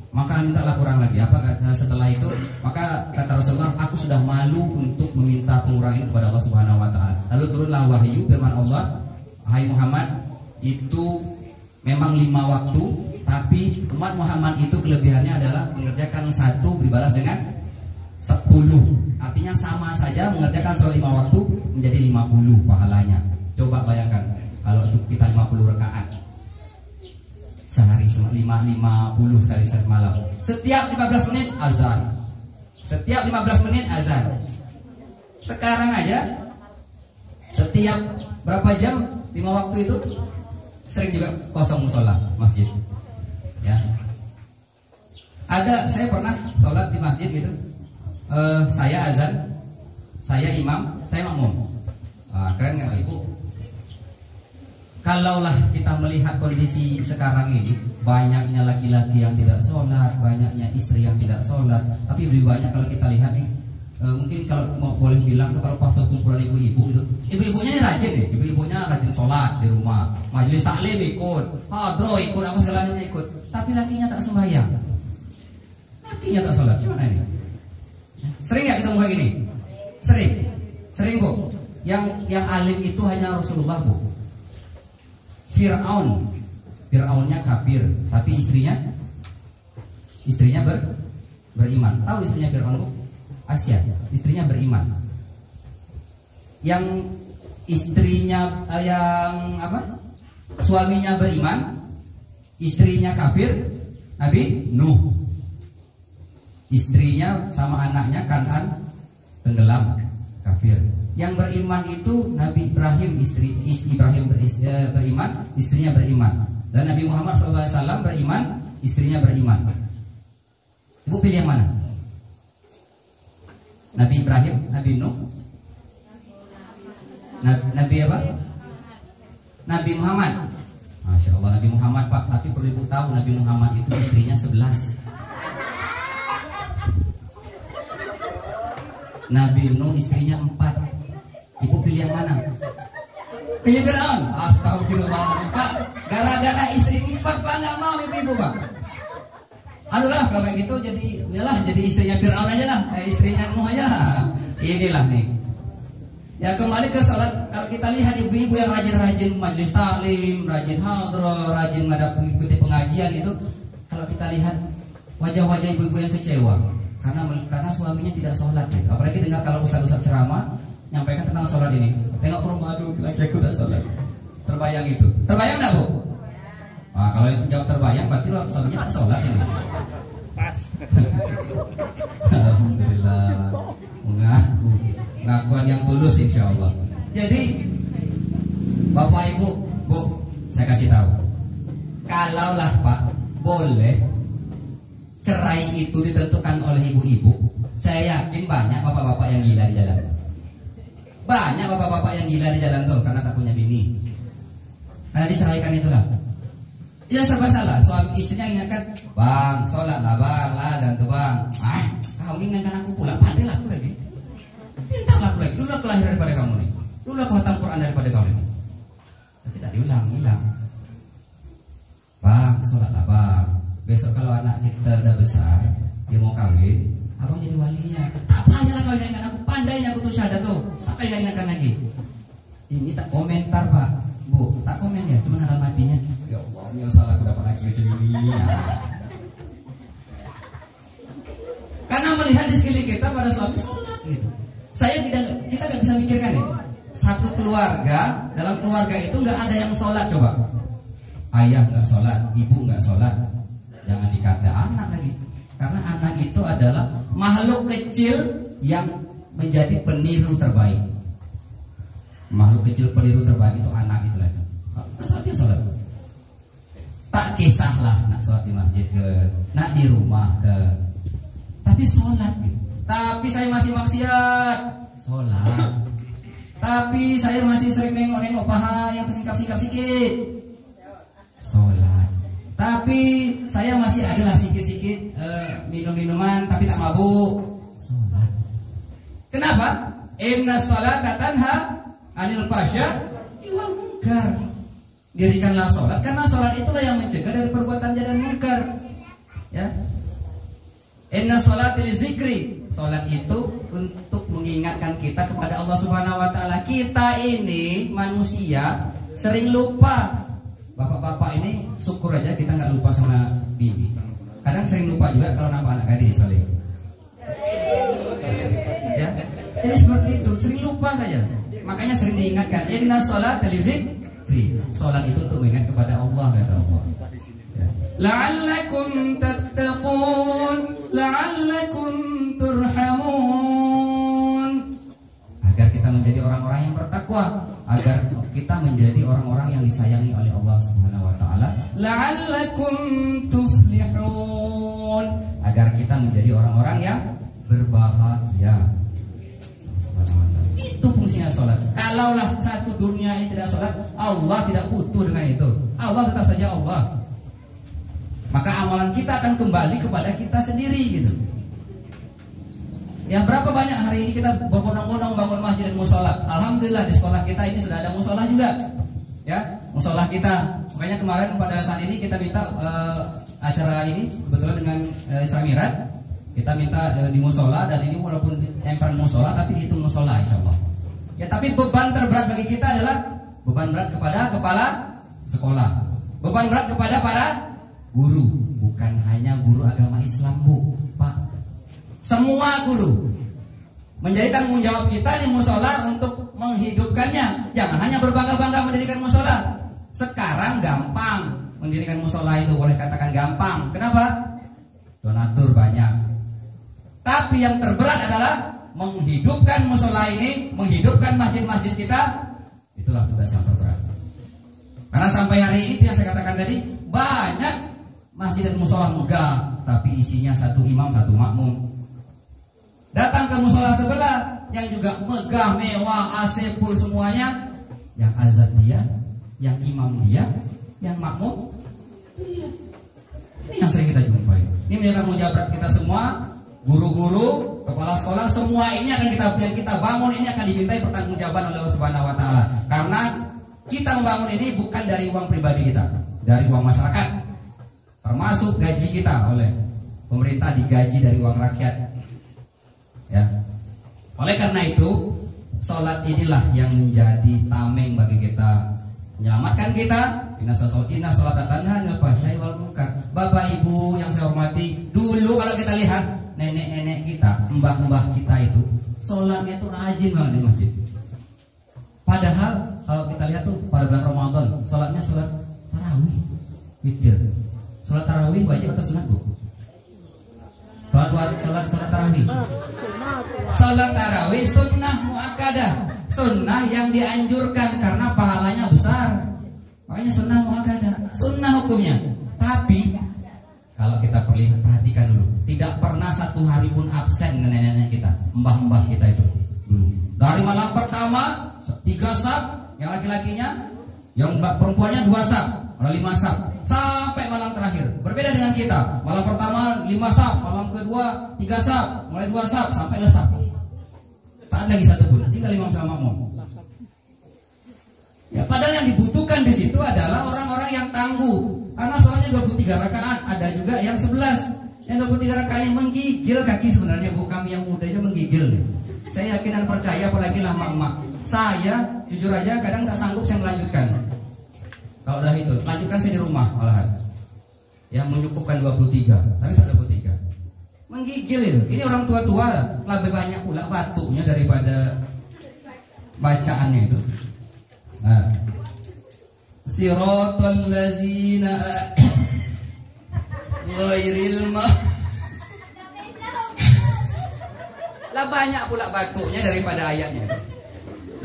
Maka mintalah kurang lagi. Setelah itu, maka kata Rasulullah, aku sudah malu untuk meminta pengurangan kepada Allah Subhanahu Wa Taala. Lalu turunlah wahyu firman Allah, hai Muhammad, itu memang 5 waktu, tapi umat Muhammad itu kelebihannya adalah mengerjakan 1 dibalas dengan 10. Artinya sama saja mengerjakan sholat 5 waktu menjadi 50 pahalanya. Coba bayangkan kalau kita 50 rakaat sehari, 50 sekali semalam. Setiap 15 menit azan. Setiap 15 menit azan. Sekarang aja setiap berapa jam 5 waktu itu sering juga kosong musola masjid. Ya. Saya pernah sholat di masjid gitu. Saya azan, saya imam, saya makmum. Keren nggak Ibu? Kalaulah kita melihat kondisi sekarang ini, banyaknya laki-laki yang tidak sholat, banyaknya istri yang tidak sholat, tapi lebih banyak kalau kita lihat nih, mungkin kalau mau boleh bilang tuh kalau pas kumpulan ibu-ibu itu, ibu-ibunya ini rajin deh, ibu-ibunya rajin sholat di rumah, majelis taklim ikut, hadroh ikut, apa segalanya ikut, tapi lakinya tak sembahyang, lakinya tak sholat, gimana ini? Sering nggak ketemu kayak gini? Sering bu. Yang alim itu hanya Rasulullah bu. Fir'aunnya kafir, tapi istrinya beriman. Tahu istrinya Fir'aun bu? Asia, istrinya beriman. Yang istrinya suaminya beriman, istrinya kafir, Nabi Nuh. Istrinya sama anaknya Kan'an tenggelam, kafir. Yang beriman itu Nabi Ibrahim, Ibrahim beriman, istrinya beriman. Dan Nabi Muhammad SAW beriman, istrinya beriman. Ibu pilih yang mana? Nabi Ibrahim, Nabi Nuh, Nabi apa? Nabi Muhammad. Masya Allah, Nabi Muhammad pak. Tapi perlu ibu tahu, Nabi Muhammad itu istrinya 11. Nabi Nuh istrinya 4. Ibu pilih yang mana? Pilih Fir'aun. Astagfirullahaladzim pak. Gara-gara istri 4 pak nggak mau ibu pak. Aduh lah kalau kayak gitu jadi istrinya Fir'aun aja lah, istrinya Nuh aja lah. Inilah nih. Ya kembali ke sholat. Kalau kita lihat ibu-ibu yang rajin-rajin majelis taklim, rajin hadroh, rajin mengikuti pengajian itu, kalau kita lihat wajah-wajah ibu-ibu yang kecewa karena suaminya tidak sholat gitu. Apalagi dengar kalau ustaz-ustaz ceramah nyampaikan tentang sholat ini. Tengok ke rumah, aduh laki aku tak sholat. Terbayang itu. Terbayang enggak bu? Nah, kalau itu jawab terbayang berarti suaminya tak sholat ini. Pas. Alhamdulillah, pengakuan yang tulus insya Allah. Jadi Bapak Ibu, Bu, saya kasih tahu. Kalaulah Pak boleh cerai itu ditentukan oleh ibu-ibu, saya yakin banyak bapak-bapak yang gila di jalan. Banyak bapak-bapak yang gila di jalan tuh karena tak punya bini. Karena diceraikan itulah. Ya serba salah. Suami istrinya ingatkan, bang, sholat lah bang, azan tuh bang. Kau ingatkan aku pula, pandai lah aku lagi. Pintarlah aku lagi. Dulu aku lahir daripada kamu nih. Dulu aku hatam Quran daripada kau ini. Tapi tak diulang, hilang. Bang, sholat lah bang. Besok kalau anak kita udah besar, dia mau kawin, abang jadi walinya. Tak payahlah kau ingatkan aku, pandainya aku tuh syahadat tuh. Tak payah ingatkan lagi. Ini tak komentar pak, bu, tak komen ya, cuma dalam hatinya. Ya Allah, ya salah aku dapat lagi macam ini. Karena melihat di sekeliling kita pada suami sholat gitu. Kita nggak bisa mikirkan nih. Satu keluarga, dalam keluarga itu nggak ada yang sholat coba. Ayah nggak sholat, ibu nggak sholat. Jangan dikata anak lagi. Karena anak itu adalah makhluk kecil yang menjadi peniru terbaik. Makhluk kecil peniru terbaik itu anak itulah itu. Kalau dia sholat, tak kisahlah nak sholat di masjid nak di rumah tapi sholat gitu. Tapi saya masih maksiat, sholat. Tapi saya masih sering nengok-nengok paha yang tersingkap-singkap sikit, sholat. Tapi saya masih adalah sikit-sikit minum-minuman tapi tak mabuk, sholat. Kenapa? Inna sholata tanha anil fasya wal munkar. Dirikanlah sholat karena sholat itulah yang mencegah dari perbuatan jahat dan munkar. Ya. Inna sholata lizikri. Sholat itu untuk mengingatkan kita kepada Allah Subhanahu wa taala. Kita ini manusia sering lupa. Bapak-bapak ini syukur aja kita nggak lupa sama bini. Kadang sering lupa juga kalau nampak anak gadis kali. Ya. Jadi seperti itu, sering lupa saja. Makanya sering diingatkan, inna sholata lizikri. Sholat itu untuk mengingat kepada Allah, kata Allah. Ya. La'allakum tattaqun, la'allakum turhamun. Agar kita menjadi orang-orang yang bertakwa, agar kita menjadi orang-orang yang disayangi oleh Allah Subhanahu wa taala. La'allakum tuflihun. Agar kita menjadi orang-orang yang berbahagia. Itu fungsinya sholat. Kalaulah satu dunia ini tidak sholat, Allah tidak butuh dengan itu. Allah tetap saja Allah. Maka amalan kita akan kembali kepada kita sendiri gitu. Ya berapa banyak hari ini kita berbondong-bondong bangun masjid dan musola. Alhamdulillah di sekolah kita ini sudah ada musola juga. Ya, musola kita. Makanya kemarin pada saat ini kita minta acara ini kebetulan dengan Isra Mi'raj, kita minta di musola, dan ini walaupun emperan musola tapi dihitung musola insyaallah. Ya tapi beban terberat bagi kita adalah beban berat kepada kepala sekolah. Beban berat kepada para guru, bukan hanya guru agama Islam, Bu, Pak. Semua guru menjadi tanggung jawab kita di musola untuk menghidupkannya. Jangan hanya berbangga-bangga mendirikan musola. Sekarang gampang mendirikan musola itu, boleh katakan gampang. Kenapa? Donatur banyak. Tapi yang terberat adalah menghidupkan musola ini, menghidupkan masjid-masjid kita. Itulah tugas yang terberat. Karena sampai hari ini yang saya katakan tadi, banyak masjid dan musola megah, tapi isinya satu imam, satu makmum. Datang ke musola sebelah yang juga megah, mewah, AC full semuanya, yang azan dia, yang imam dia, yang makmum dia. Ini yang sering kita jumpai. Ini menjadi tanggung jawab kita semua, guru-guru, kepala sekolah, semua ini akan kita bangun, ini akan dimintai pertanggungjawaban oleh Allah Subhanahu wa taala. Karena kita membangun ini bukan dari uang pribadi kita, dari uang masyarakat. Termasuk gaji kita oleh pemerintah, digaji dari uang rakyat. Ya. Oleh karena itu, sholat inilah yang menjadi tameng bagi kita, menyelamatkan kita. Inna sholata tanha 'anil fahsya'i wal munkar. Bapak Ibu yang saya hormati, dulu kalau kita lihat nenek-nenek kita, mbah-mbah kita itu sholatnya itu rajin banget di masjid. Padahal kalau kita lihat tuh pada bulan Ramadan, sholatnya sholat tarawih, witir. Sholat tarawih wajib atau sunat, Bu? Sholat tarawih. Sholat tarawih sunnah muakkadah, sunnah yang dianjurkan karena pahalanya besar. Makanya sunnah muakkadah, sunnah hukumnya. Tapi kalau kita perhatikan dulu, tidak pernah satu hari pun absen nenek-nenek kita, mbah-mbah kita itu dulu. Dari malam pertama 3 saf, yang laki-lakinya, yang perempuannya 2 saf, ada 5 saf, sampai malam terakhir. Berbeda dengan kita, malam pertama 5 saf, malam kedua 3 saf, mulai 2 saf sampai lesap. Tak ada lagi satu pun, tinggal imam sama makmum. Ya, padahal yang dibutuhkan di situ adalah orang-orang yang tangguh. Karena sholatnya 23 rakaat, ada juga yang 11. Yang 23 rakaat ini menggigil kaki sebenarnya, Bu. Kami yang muda aja menggigil nih. Saya yakin dan percaya, apalagi lah mak-mak. Saya jujur aja kadang tak sanggup saya melanjutkan. Kalau udah itu, lanjutkan saya di rumah malahan. Ya menyukupkan 23, tapi tak 23. Menggigil itu. Ini orang tua-tua lebih banyak pula batuknya daripada bacaannya itu. Nah, siratal ladzina ghairil lah banyak pula batuknya daripada ayatnya.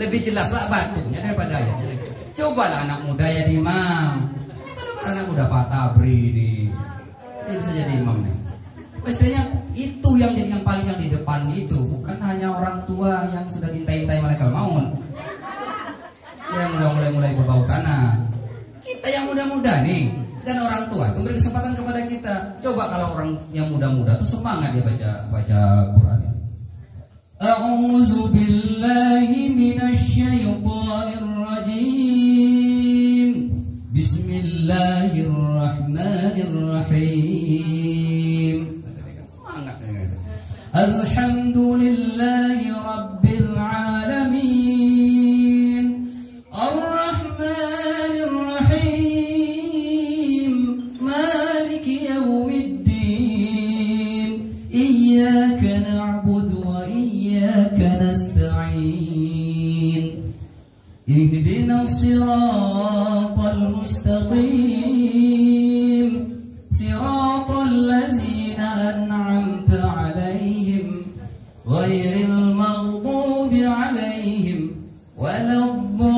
Lebih jelas lah batuknya daripada ayatnya. Cobalah anak muda ya imam. Mana anak muda Pak Tabri ini. Dia bisa jadi imam nih. Mestinya itu yang jadi yang paling yang di depan itu, bukan hanya orang tua yang sudah dintai-intai malaikat maut. Yang mulai berbau tanah. Kita yang muda-muda nih, dan orang tua itu beri kesempatan kepada kita. Coba kalau orang yang muda-muda tuh semangat dia baca Quran itu. A'udzu billahi minasyaitonir rajim. Bismillahirrahmanirrahim. Semangat gitu. Alhamdulillahi rabbil alamin. Ar-Rahmanir Rahim. Maliki yaumiddin. Iyyaka na'budu wa iyyaka nasta'in. Ihdinas siratal mustaqim. Siratal ladzina an'amta 'alaihim ghairil maghdubi 'alaihim waladdallin.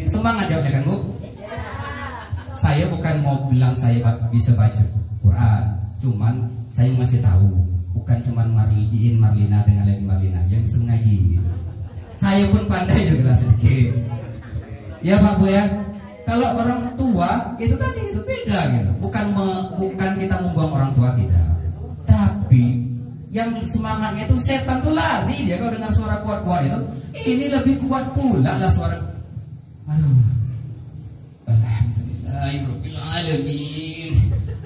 Semangat jawabnya kan, Bu? Saya bukan mau bilang saya bisa baca Quran, cuman saya masih tahu, bukan cuman Marlina dengan lain Marlina yang bisa mengaji gitu. Saya pun pandai juga sedikit. Ya Pak Bu ya. Kalau orang tua itu tadi itu beda gitu. Bukan kita membuang orang tua, tidak. Tapi yang semangatnya itu setan tuh lari dia kalau dengar suara kuat-kuat itu. Ini lebih kuat pula lah suara. Aduh. Alhamdulillahirabbil alamin.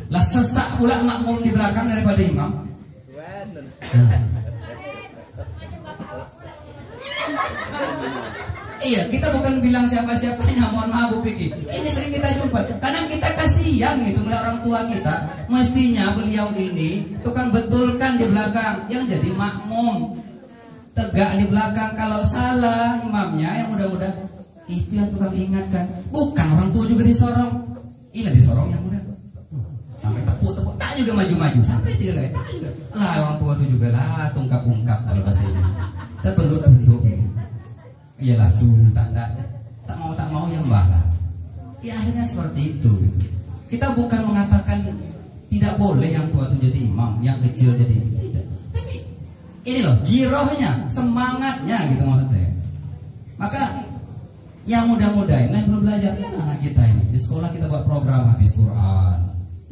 Lah sesak pula makmum di belakang daripada imam. Iya, kita bukan bilang siapa-siapanya, mohon maaf Bu Piki. Ini sering kita jumpa. Kadang kita kasihan gitu melihat orang tua kita. Mestinya beliau ini tukang betulkan di belakang, yang jadi makmum. Tegak di belakang, kalau salah imamnya yang muda-muda itu yang tukang ingatkan. Bukan orang tua juga disorong. Ini disorong yang muda. Sampai tepuk-tepuk, tak juga maju-maju. Sampai 3 kali, tak juga. Lah orang tua itu juga lah tungkap-ungkap kalau bahasa ini. Kita tunduk-tunduk ini. Iyalah tanda tak mau yang balah. Ya akhirnya seperti itu gitu. Kita bukan mengatakan tidak boleh yang tua itu jadi imam, yang kecil jadi tidak. Tapi ini loh girohnya, semangatnya gitu maksud saya. Maka yang muda-muda ini belum belajar ya anak kita ini. Di sekolah kita buat program hafiz Quran,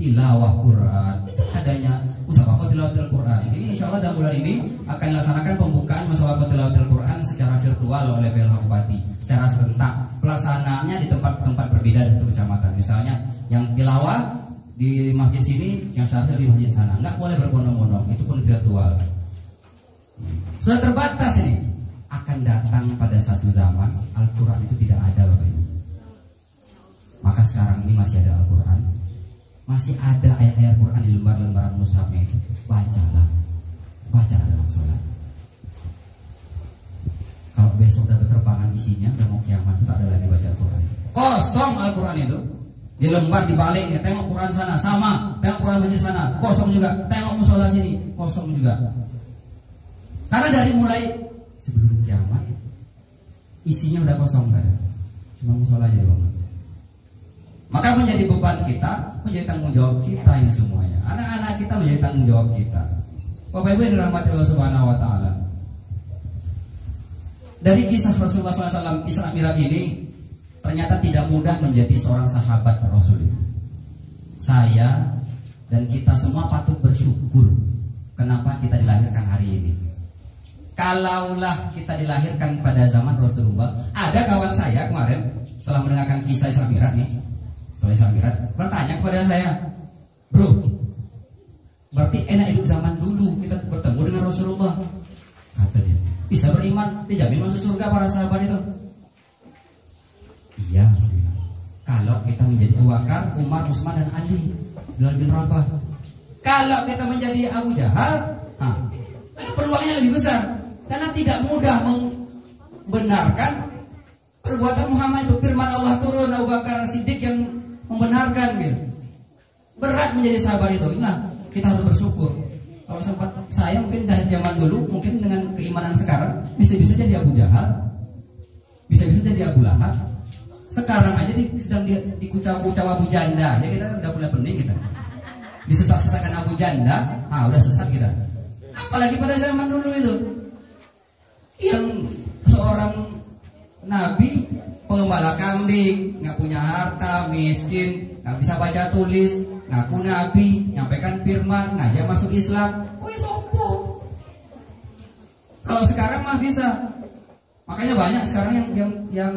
tilawah Quran. Itu adanya musabaqah tilawatil Quran. Ini insya Allah dalam bulan ini akan dilaksanakan pembukaan musabaqah tilawatil Quran secara virtual oleh PLH Bupati secara serentak. Pelaksanaannya di tempat-tempat berbeda di kecamatan. Misalnya yang tilawah di masjid sini, yang syarah di masjid sana. Nggak boleh berbondong-bondong, itu pun virtual. Sudah terbatas ini. Akan datang pada satu zaman Al-Quran itu tidak ada Bapak Ibu. Maka sekarang ini masih ada Al-Quran, masih ada ayat-ayat Quran di lembar-lembaran mushafnya itu. Bacalah dalam sholat. Kalau besok udah berterbangan isinya, udah mau kiamat, itu tak ada lagi baca Al-Quran itu. Kosong Al-Quran itu. Di lembar dibaliknya, tengok Quran sana sama, tengok Quran masjid sana kosong juga, tengok musola sini kosong juga. Karena dari mulai sebelum kiamat isinya udah kosong, gak ada, cuma musola aja doang. Maka menjadi beban kita, menjadi tanggung jawab kita ini semuanya. Anak-anak kita menjadi tanggung jawab kita. Bapak Ibu yang dirahmati Allah Subhanahu wa taala. Dari kisah Rasulullah SAW Isra Mi'raj ini ternyata tidak mudah menjadi seorang sahabat Rasul itu. Saya dan kita semua patut bersyukur kenapa kita dilahirkan hari ini. Kalaulah kita dilahirkan pada zaman Rasulullah, ada kawan saya kemarin setelah mendengarkan kisah Isra Mi'raj nih, soal Isra Mi'raj, bertanya kepada saya, bro, berarti enak hidup zaman dulu kita bertemu dengan Rasulullah. Kata dia, bisa beriman, dijamin masuk surga para sahabat itu. Iya, kalau kita menjadi Abu Bakar, Umar, Utsman dan Ali, Bilal bin Rabah. Kalau kita menjadi Abu Jahal, peluangnya lebih besar. Karena tidak mudah membenarkan perbuatan Muhammad itu. Firman Allah turun, Abu Bakar Siddiq yang membenarkan gitu. Berat menjadi sahabat itu. Nah, kita harus bersyukur. Kalau sempat saya mungkin dari zaman dulu, mungkin dengan keimanan sekarang bisa-bisa jadi Abu Jahal, bisa-bisa jadi Abu Lahab. Sekarang aja sedang dikucau-kucau Abu Janda, ya kita udah mulai pening kita. Disesak-sesakan Abu Janda, udah sesat kita. Apalagi pada zaman dulu itu, yang seorang nabi pengembala kambing, nggak punya harta, miskin, nggak bisa baca tulis, ngaku nabi, nyampaikan firman, ngajak masuk Islam. Oh ya sopo. Kalau sekarang mah bisa. Makanya banyak sekarang yang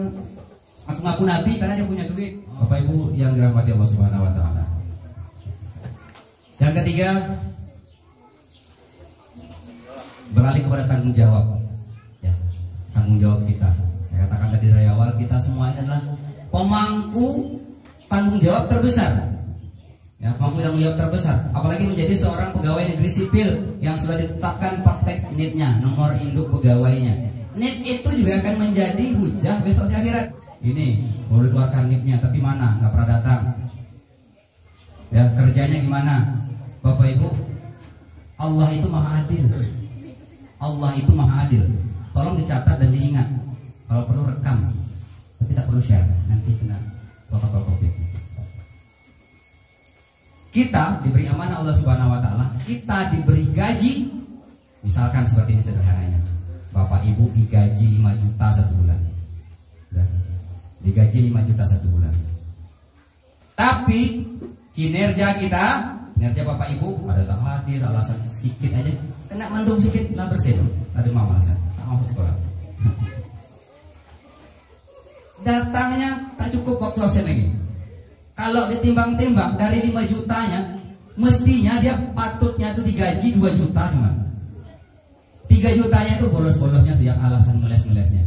ngaku nabi karena dia punya duit. Bapak Ibu yang dirahmati Allah Subhanahu wa taala. Yang ketiga, beralih kepada tanggung jawab. Ya, tanggung jawab kita. Saya katakan tadi dari awal, kita semua ini adalah pemangku tanggung jawab terbesar. Ya, pemangku tanggung jawab terbesar. Apalagi menjadi seorang pegawai negeri sipil yang sudah ditetapkan praktek NIP-nya, nomor induk pegawainya. NIP itu juga akan menjadi hujah besok di akhirat. Ini boleh keluarkan NIP-nya, tapi mana? Nggak pernah datang. Ya, kerjanya gimana? Bapak Ibu, Allah itu maha adil. Allah itu maha adil. Tolong dicatat dan diingat. Kalau perlu rekam, tapi tak perlu share. Nanti kena protokol COVID. Kita diberi amanah Allah Subhanahu wa taala. Kita diberi gaji. Misalkan seperti ini sederhananya. Bapak Ibu digaji 5 juta 1 bulan. Digaji 5 juta 1 bulan. Tapi kinerja kita, kinerja Bapak Ibu ada tak hadir, alasan sedikit aja, kena mendung sedikit lah bersih, ada mau alasan, tak mau sekolah. Datangnya tak cukup waktu absen lagi. Kalau ditimbang-timbang dari 5 jutanya, mestinya dia patutnya tuh digaji 2 juta cuma. 3 jutanya itu bolos-bolosnya tuh yang alasan ngeles-ngelesnya.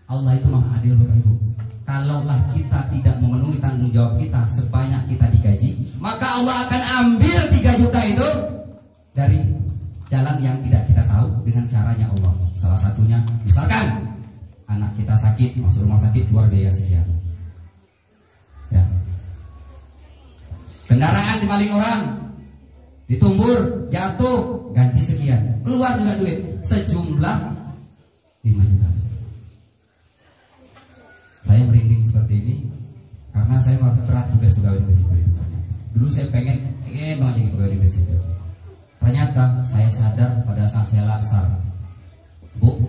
Allah itu maha adil Bapak Ibu. Kalaulah kita tidak memenuhi tanggung jawab kita sebanyak kita digaji, maka Allah akan ambil 3 juta itu dari jalan yang tidak kita tahu dengan caranya Allah. Salah satunya misalkan anak kita sakit, masuk rumah sakit, keluar biaya sekian. Ya. Kendaraan dimaling orang, ditumbur, jatuh, ganti sekian. Keluar juga duit sejumlah 5 juta. Saya merinding seperti ini karena saya merasa berat tugas pegawai negeri sipil itu ternyata. Dulu saya pengen banget jadi pegawai negeri sipil. Ternyata saya sadar pada saat saya laksar, Bu,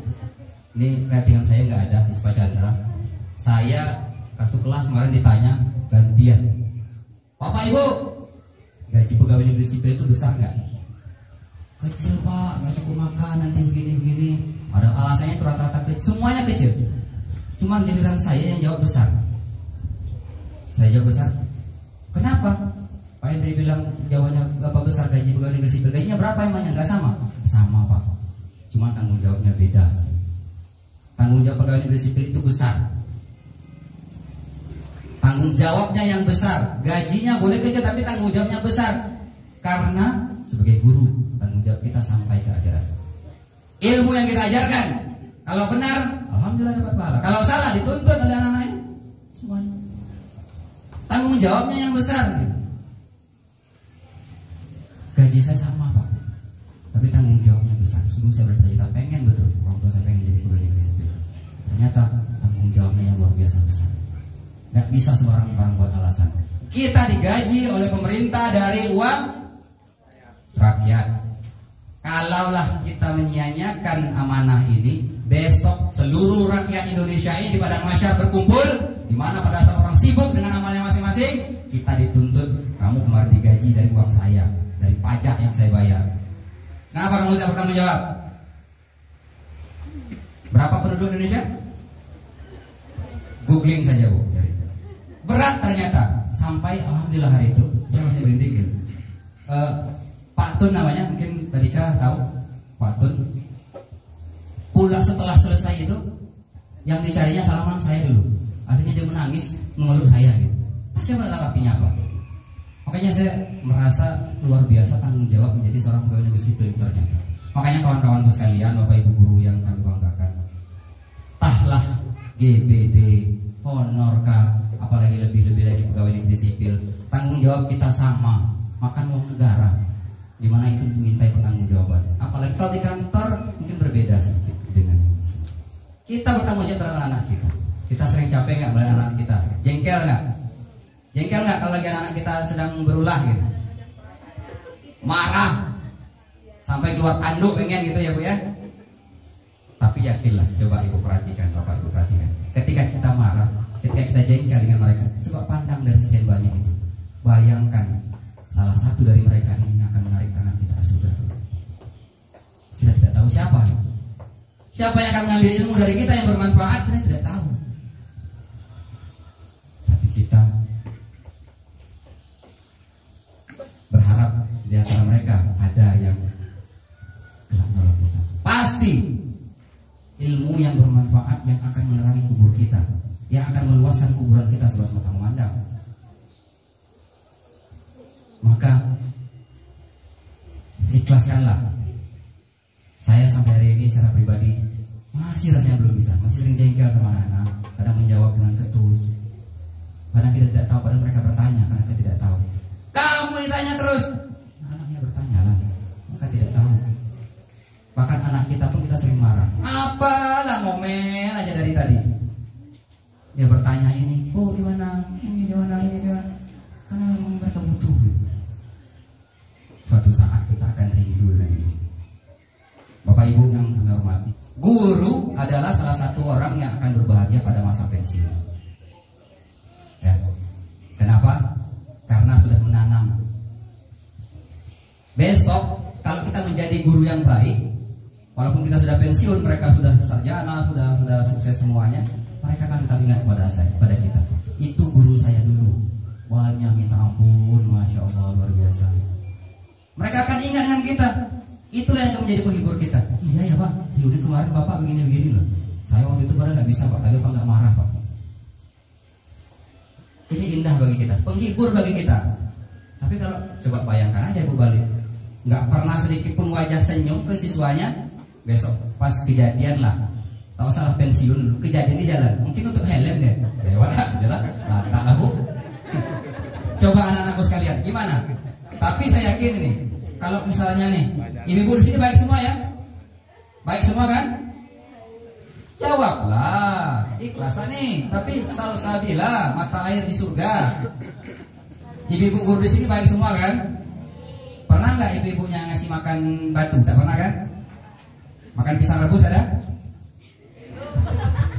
ini ratingan saya nggak ada di Pak Chandra. Saya waktu kelas kemarin ditanya gantian, Bapak Ibu, gaji pegawai negeri sipil itu besar nggak? Kecil Pak, nggak cukup makan, nanti begini-begini. Ada alasannya itu rata-rata kecil, semuanya kecil. Cuman giliran saya yang jawab besar. Saya jawab besar. Kenapa? Pak Hendri bilang jawabannya berapa besar gaji pegawai negeri sipil? Gajinya berapa emangnya? Nggak sama? Sama Pak. Cuma tanggung jawabnya beda. Tanggung jawab pegawai negeri sipil itu besar. Tanggung jawabnya yang besar. Gajinya boleh kecil tapi tanggung jawabnya besar. Karena sebagai guru tanggung jawab kita sampai ke akhirat. Ilmu yang kita ajarkan, kalau benar, alhamdulillah dapat pahala. Kalau salah dituntut oleh anak-anak ini semuanya. Tanggung jawabnya yang besar. Gitu. Gaji saya sama Pak, tapi tanggung jawabnya besar. Dulu saya bercita-cita pengen betul orang tua saya pengen jadi pegawai negeri sipil. Ternyata tanggung jawabnya yang luar biasa besar. Gak bisa sembarang orang buat alasan. Kita digaji oleh pemerintah dari uang rakyat. Kalaulah kita menyia-nyiakan amanah ini, besok seluruh rakyat Indonesia ini di padang mahsyar berkumpul, di mana pada saat orang sibuk dengan amalnya masing-masing, kita dituntut, kamu kemarin digaji dari uang saya, dari pajak yang saya bayar. Kenapa kamu tidak bertanggung jawab? Berapa penduduk Indonesia? Googling saja Bu, cari. Berat ternyata. Sampai alhamdulillah hari itu saya masih merinding gitu. Pak Tun namanya, mungkin tadi kah tahu Pak Tun. Pulang setelah selesai itu, yang dicarinya salaman saya dulu. Akhirnya dia menangis mengeluh saya gitu. Saya tidak tahu artinya apa. Makanya saya merasa luar biasa tanggung jawab menjadi seorang pegawai negeri sipil ternyata. Makanya kawan-kawanku sekalian, Bapak Ibu guru yang kami banggakan, tahlah GBD, honorkah, apalagi lebih-lebih lagi pegawai negeri sipil, tanggung jawab kita sama, makan uang negara, di mana itu dimintai pertanggungjawaban. Apalagi kalau di kantor mungkin berbeda sedikit dengan ini. Kita bertanggung jawab terhadap anak kita. Kita sering capek nggak melihat anak kita? Jengkel nggak? Jengkel nggak kalau lagi anak kita sedang berulah gitu? Marah sampai keluar tanduk pengen gitu ya Bu ya. Tapi yakinlah, coba Ibu perhatikan, Bapak Ibu perhatikan. Ketika kita marah, ketika kita jengkel dengan mereka, coba pandang dari sekian banyak itu. Bayangkan salah satu dari mereka ini akan menarik tangan kita ke surga. Kita tidak tahu siapa. Siapa yang akan mengambil ilmu dari kita yang bermanfaat, kita tidak tahu. Tapi kita berharap di antara mereka ada yang telah menolong kita. Pasti ilmu yang bermanfaat yang akan menerangi kubur kita, yang akan meluaskan kuburan kita seluas mata memandang. Maka ikhlaskanlah. Saya sampai hari ini secara pribadi masih rasanya belum bisa, masih sering jengkel sama anak-anak, kadang menjawab dengan ketus. Kadang kita tidak tahu, padahal mereka bertanya karena kita tidak tahu. Kamu ditanya terus, anaknya bertanya lah, maka tidak tahu. Bahkan anak kita pun kita sering marah. Apalah ngomel aja dari tadi. Dia bertanya ini, oh di mana, ini di mana, ini di mana. Karena memang mereka butuh. Suatu saat kita akan rindu dengan ini. Bapak Ibu yang kami hormati, guru adalah salah satu orang yang akan berbahagia pada masa pensiun. Ya. Kenapa? walaupun kita sudah pensiun, mereka sudah sarjana, sudah sukses semuanya, mereka kan tetap ingat pada kita. Itu guru saya dulu, wahnya minta ampun, masya Allah luar biasa. Mereka akan ingat dengan kita. Itulah yang akan menjadi penghibur kita. Iya ya Pak, Yudi kemarin Bapak begini loh. Saya waktu itu pada nggak bisa Pak, tapi Bapak nggak marah Pak. Ini indah bagi kita, penghibur bagi kita. Tapi kalau coba bayangkan aja Bu balik, nggak pernah sedikit pun wajah senyum ke siswanya, besok pas kejadian lah, tahu salah pensiun dulu, kejadian di jalan, mungkin untuk helm deh, lewat aja lah, tak Bu. Coba anak-anakku sekalian, gimana? Tapi saya yakin nih, kalau misalnya nih, ibu-ibu di sini baik semua ya, baik semua kan? Jawablah, ikhlas nih. Tapi salsabila, mata air di surga. Ibu-ibu guru di sini baik semua kan? Pernah nggak ibu-ibunya ngasih makan batu? Tak pernah kan? Makan pisang rebus ada?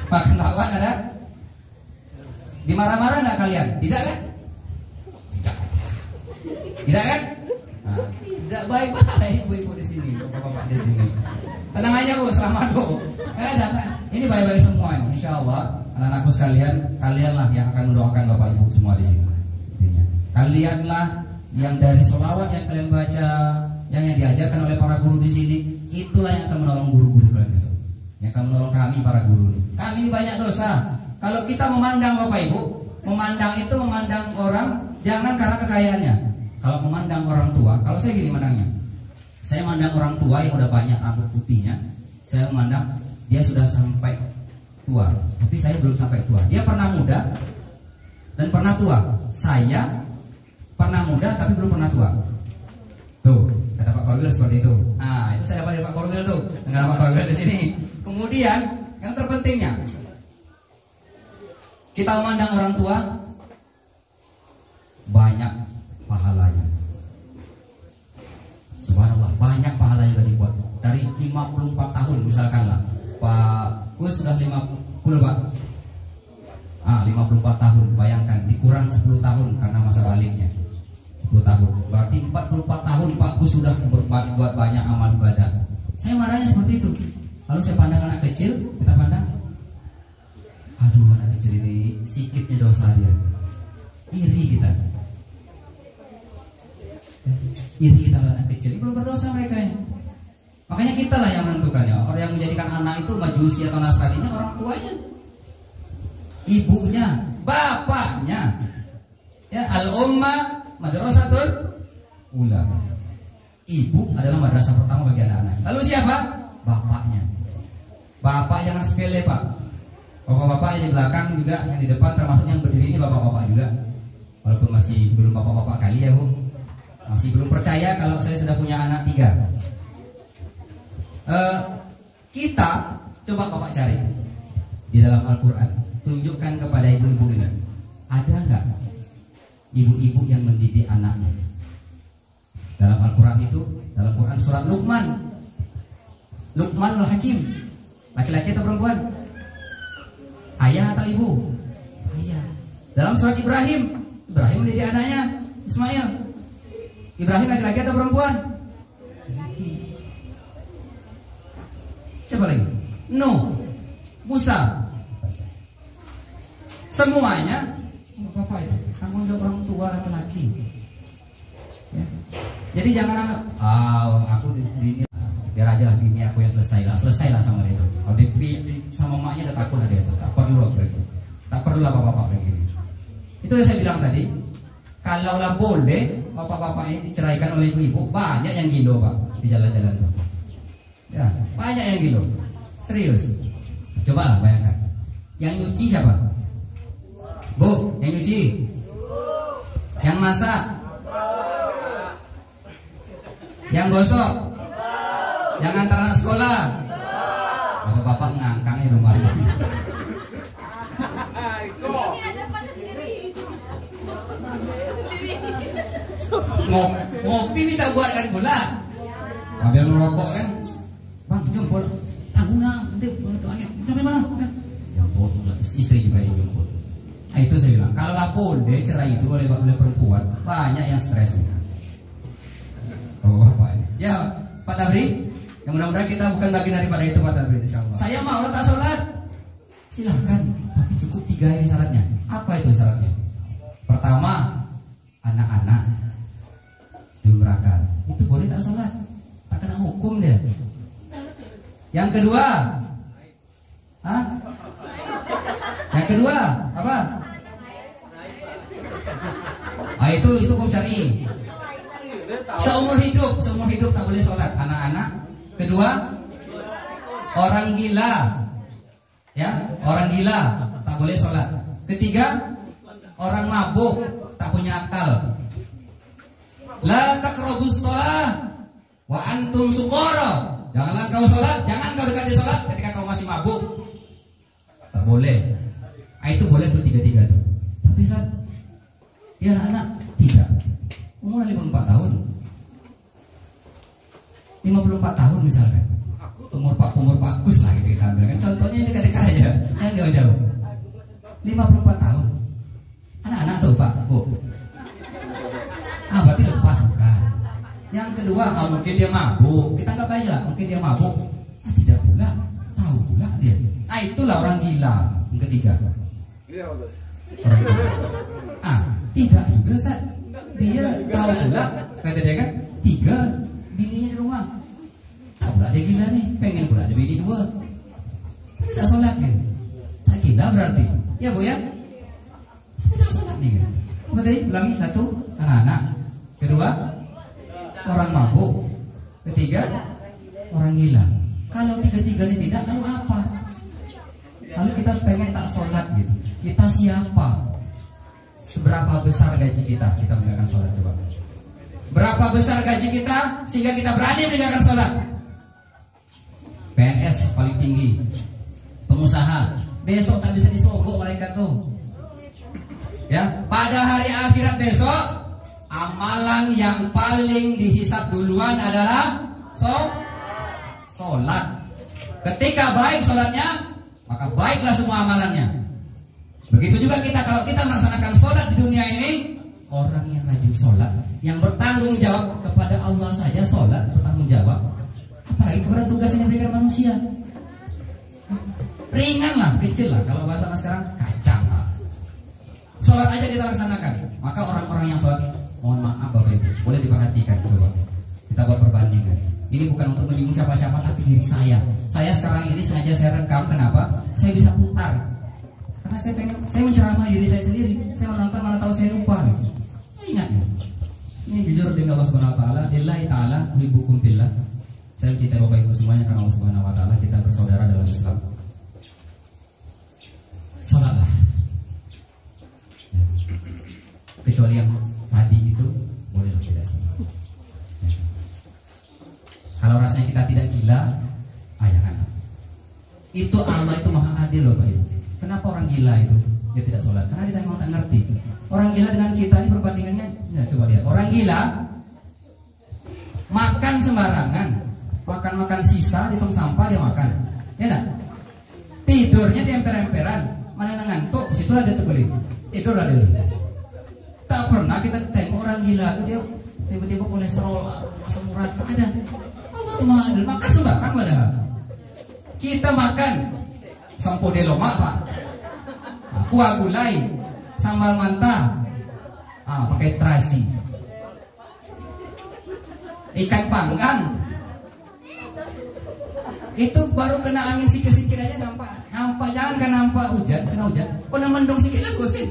Makan bakwan ada? Dimarah-marah nggak kalian? Tidak kan? Tidak kan? Nah, tidak baik-baik ibu-ibu di sini, bapak-bapak di sini. Tenang aja Bu, selamat Bu. Ini baik-baik semua ini, insya Allah. Anak-anakku sekalian, kalianlah yang akan mendoakan bapak ibu semua di sini. Intinya, kalianlah yang dari sholawat yang kalian baca, yang diajarkan oleh para guru di sini, itulah yang akan menolong guru-guru kalian besok. Yang akan menolong kami para guru ini. Kami ini banyak dosa. Kalau kita memandang bapak ibu, memandang itu memandang orang jangan karena kekayaannya. Kalau memandang orang tua, kalau saya gini mandangnya, saya memandang orang tua yang udah banyak rambut putihnya, saya memandang dia sudah sampai tua, tapi saya belum sampai tua. Dia pernah muda dan pernah tua. Saya pernah muda tapi belum pernah tua. Tuh, kata Pak Korwil seperti itu. Nah, itu saya dapat dari Pak Korwil tuh, dengan Pak Korwil di sini. Kemudian yang terpentingnya, kita memandang orang tua banyak pahalanya. Subhanallah, banyak pahala yang dibuat. Dari 54 tahun misalkanlah, Pak Kus sudah 50 Pak. 54 tahun, bayangkan dikurang 10 tahun karena masa baliknya 10 tahun, berarti 44 tahun Pak Kus sudah berbuat banyak amal ibadah. Saya marahnya seperti itu. Lalu saya pandang anak kecil, kita pandang, aduh anak kecil ini sikitnya dosa dia. Iri kita. Iri kita anak kecil, belum berdosa mereka ya. Makanya kita lah yang menentukannya. Orang yang menjadikan anak itu Majusi atau Nasrani ini orang tuanya, ibunya, bapaknya. Ya, al-ummah madrasatul ula. Ibu adalah madrasah pertama bagi anak-anak. Lalu siapa? Bapaknya. Bapak jangan sepele Pak. Bapak-bapak yang di belakang juga, yang di depan termasuk yang berdiri ini bapak-bapak juga. Walaupun masih belum bapak-bapak kali ya Bu, masih belum percaya kalau saya sudah punya anak 3. Kita coba Bapak cari di dalam Al-Quran, tunjukkan kepada ibu-ibu ini, ada nggak ibu-ibu yang mendidik anaknya? Dalam Al-Quran itu, dalam Quran surat Luqmanul Hakim, laki-laki atau perempuan? Ayah atau ibu? Ayah. Dalam surat Ibrahim mendidik anaknya Ismail. Ibrahim laki-laki atau perempuan? Laki. Siapa lagi? Nuh, Musa. Semuanya bapak itu tanggung jawab orang tua laki-laki. Ya. Jadi jangan anggap, aku bini, biar aja lah bini aku yang selesailah sama dia itu. Kalau sama maknya udah takut lah dia itu, tak perlu lah begitu. Tak perlu lah bapak-bapak begini. Itu yang saya bilang tadi. Kalaulah boleh bapak-bapak ini diceraikan oleh ibu-ibu, banyak yang gilo Pak di jalan-jalan tuh. Ya, banyak yang gilo. Serius. Coba lah bayangkan. Yang nyuci siapa? Bu, yang nyuci? Yang masak? Yang gosok? Yang antar anak sekolah? Bapak-bapak ngangkang di rumah ini. Ngopi minta buatkan pula. Ambil merokok kan, bang jempol tanggungan nanti sampai mana? Jempol istri juga yang jempol. Nah, itu saya bilang kalau boleh cerai itu oleh perempuan banyak yang stres. Oh bapak ini. Ya Pak Tabri, Yang mudah-mudahan kita bukan bagian daripada itu Pak Tabri, insyaallah. Saya mau tak sholat, silahkan, tapi cukup 3 ini syaratnya. Apa itu syaratnya? Pertama, anak-anak belum berakal, itu boleh tak sholat, tak kena hukum dia. Yang kedua, yang kedua apa? Itu hukum syar'i. Seumur hidup tak boleh sholat anak-anak. Kedua, orang gila, ya, orang gila tak boleh sholat. Ketiga, orang mabuk tak punya akal. La taqrabus shalah wa antum suqara. Janganlah kau sholat, jangan kau dekati sholat ketika kau masih mabuk. Tak boleh. Itu boleh tuh 3 tuh. Tapi saat dia anak-anak tidak. Umur 54 tahun. 54 tahun misalkan. Umur bagus lah gitu kita ambil kan. Contohnya ini dekat-dekat aja, yang jauh-jauh. 54 tahun. Anak-anak tuh Pak, Bu. Berarti lepas bukan. Yang kedua, mungkin dia mabuk. Kita anggap aja lah, mungkin dia mabuk. Tidak pula, tahu pula dia. Itulah orang gila. Yang ketiga. Orang gila. Tidak juga Ustaz. Dia tahu pula, kata dia kan, 3 bininya di rumah. Tak pula dia gila nih, pengen pula ada bini 2. Tapi tak sholat nih. Tak gila berarti. Ya Bu ya? Tapi tak sholat nih. Apa tadi? Ulangi. 1, anak-anak. Kedua, orang mabuk. Ketiga, orang gila. Kalau 3 ini tidak, lalu apa? Lalu kita pengen tak sholat gitu. Kita siapa? Seberapa besar gaji kita meninggalkan sholat coba? Berapa besar gaji kita sehingga kita berani meninggalkan sholat? PNS paling tinggi, pengusaha, besok tak bisa disogok mereka tuh. Ya, pada hari akhirat besok, amalan yang paling dihisab duluan adalah sholat. Ketika baik sholatnya, maka baiklah semua amalannya. Begitu juga kita, kalau kita melaksanakan sholat di dunia ini, orang yang rajin sholat, yang bertanggung jawab kepada Allah saja sholat bertanggung jawab, apalagi kepada tugas yang diberikan manusia. Ringan lah, kecil lah. Kalau bahasa sekarang kacang lah. Sholat aja kita laksanakan, maka orang-orang yang sholat, mohon maaf Bapak Ibu, boleh diperhatikan coba. Kita buat perbandingan. Ini bukan untuk menyinggung siapa-siapa, tapi diri saya. Saya sekarang ini sengaja saya rekam. Kenapa? Saya bisa putar. Karena saya menceramah diri saya sendiri. Saya menonton, mana tahu saya lupa gitu. Saya ingat nih. Ini jujur dengan Allah Subhanahu wa taala, lillahi taala uhibbukum fillah. Saya mencintai Bapak Ibu semuanya karena Allah Subhanahu wa taala, kita bersaudara dalam Islam. Salatlah. Kecuali yang tadi itu bolehlah tidak salat. Kalau rasanya kita tidak gila, jangan. Itu Allah itu maha adil loh Pak Ibu. Kenapa orang gila itu dia tidak sholat? Karena dia memang tak ngerti. Orang gila dengan kita ini perbandingannya, ya, coba lihat. Orang gila makan sembarangan, makan sisa di tong sampah dia makan, ya enggak? Tidurnya di emper-emperan, mana ngantuk, situlah dia teguling, tidurlah dia. Tak pernah kita tengok orang gila itu dia tiba-tiba kolesterol, asam urat, tak ada. Allah tuh maha adil, makan sembarang padahal. Kita makan sampo de lomak Pak, kuah gulai, sambal manta, pakai terasi, ikan panggang, itu baru kena angin sikit-sikit aja nampak, jangan kan nampak hujan, kena hujan, kena mendung sikit lah gosip.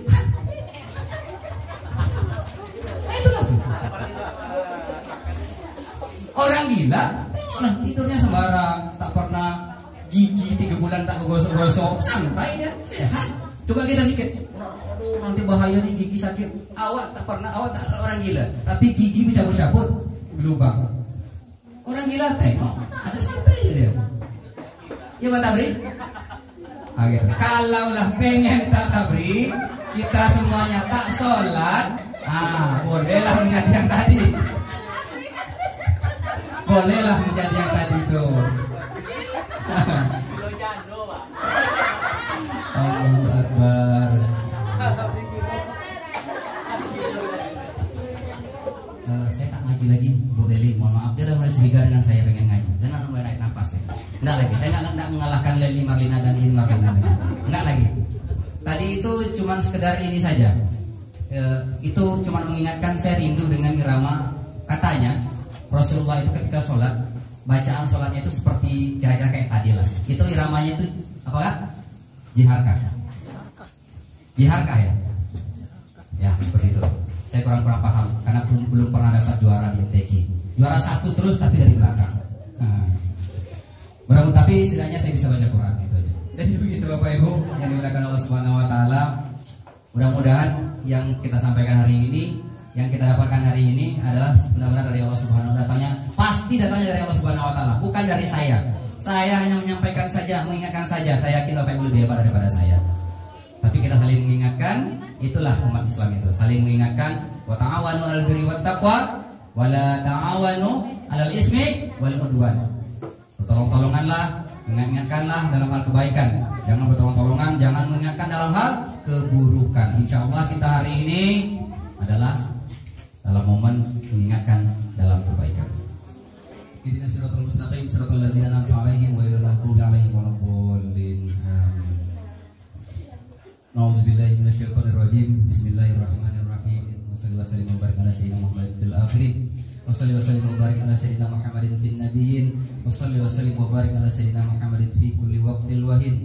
Itulah tuh. Orang gila, tengoklah tidurnya sembarang, tak pernah gigi 3 bulan tak gosok-gosok, santai dia, sehat. Coba kita sikit, aduh nanti bahaya nih gigi sakit. Awak tak orang gila, tapi gigi bercabut-cabut berlubang. Orang gila tengok, tak ada santai aja dia. Ya Pak Tabri? Gitu. Kalaulah pengen tak Tabri, kita semuanya tak sholat, bolehlah menjadi yang tadi. Bolehlah menjadi yang tadi tuh. Allahu Akbar. Saya tak ngaji lagi, Bu Leli. Mohon maaf, dia udah mulai curiga dengan saya pengen ngaji. Saya nak nungguin tadi itu cuman sekedar ini saja. Itu cuman mengingatkan saya rindu dengan irama. Katanya Rasulullah itu ketika sholat, bacaan sholatnya itu seperti kira-kira kayak tadi lah. Itu iramanya itu apakah? Jiharkah? Jiharkah ya? Ya seperti itu. Saya kurang paham karena belum pernah dapat juara di MTQ. Juara 1 terus tapi dari belakang. Tapi setidaknya saya bisa baca Quran itu aja. Jadi begitu Bapak Ibu yang dimuliakan Allah Subhanahu Wa Taala. Mudah-mudahan yang kita sampaikan hari ini, yang kita dapatkan hari ini adalah benar-benar dari Allah Subhanahu Wa Taala. Pasti datangnya dari Allah Subhanahu Wa Taala, bukan dari saya. Saya hanya menyampaikan saja, mengingatkan saja. Saya yakin Bapak Ibu lebih hebat daripada saya. Tapi kita saling mengingatkan, itulah umat Islam itu, saling mengingatkan. Wa ta'awanu 'alal birri wat taqwa wa la ta'awanu 'alal ismi wal udwan. Bertolong-tolonganlah, mengingatkanlah dalam hal kebaikan. Jangan bertolong-tolongan, jangan mengingatkan dalam hal keburukan. Insya Allah kita hari ini adalah dalam momen mengingatkan dalam kebaikan. Ihdinas siratal mustaqim, siratal ladzina an'amta 'alaihim ghairil maghdubi 'alaihim waladdallin. Amin. Nauzubillahi minasyaitonir rajim. Bismillahirrahmanirrahim. Wassallallahu wasallam wa baraka ala sayyidina Muhammadin fil akhirin. Wassallallahu wasallam wa baraka ala sayyidina Muhammadin fil nabiyyin. Wassallallahu wasallam wa baraka ala sayyidina Muhammadin fi kulli waqtil wahin.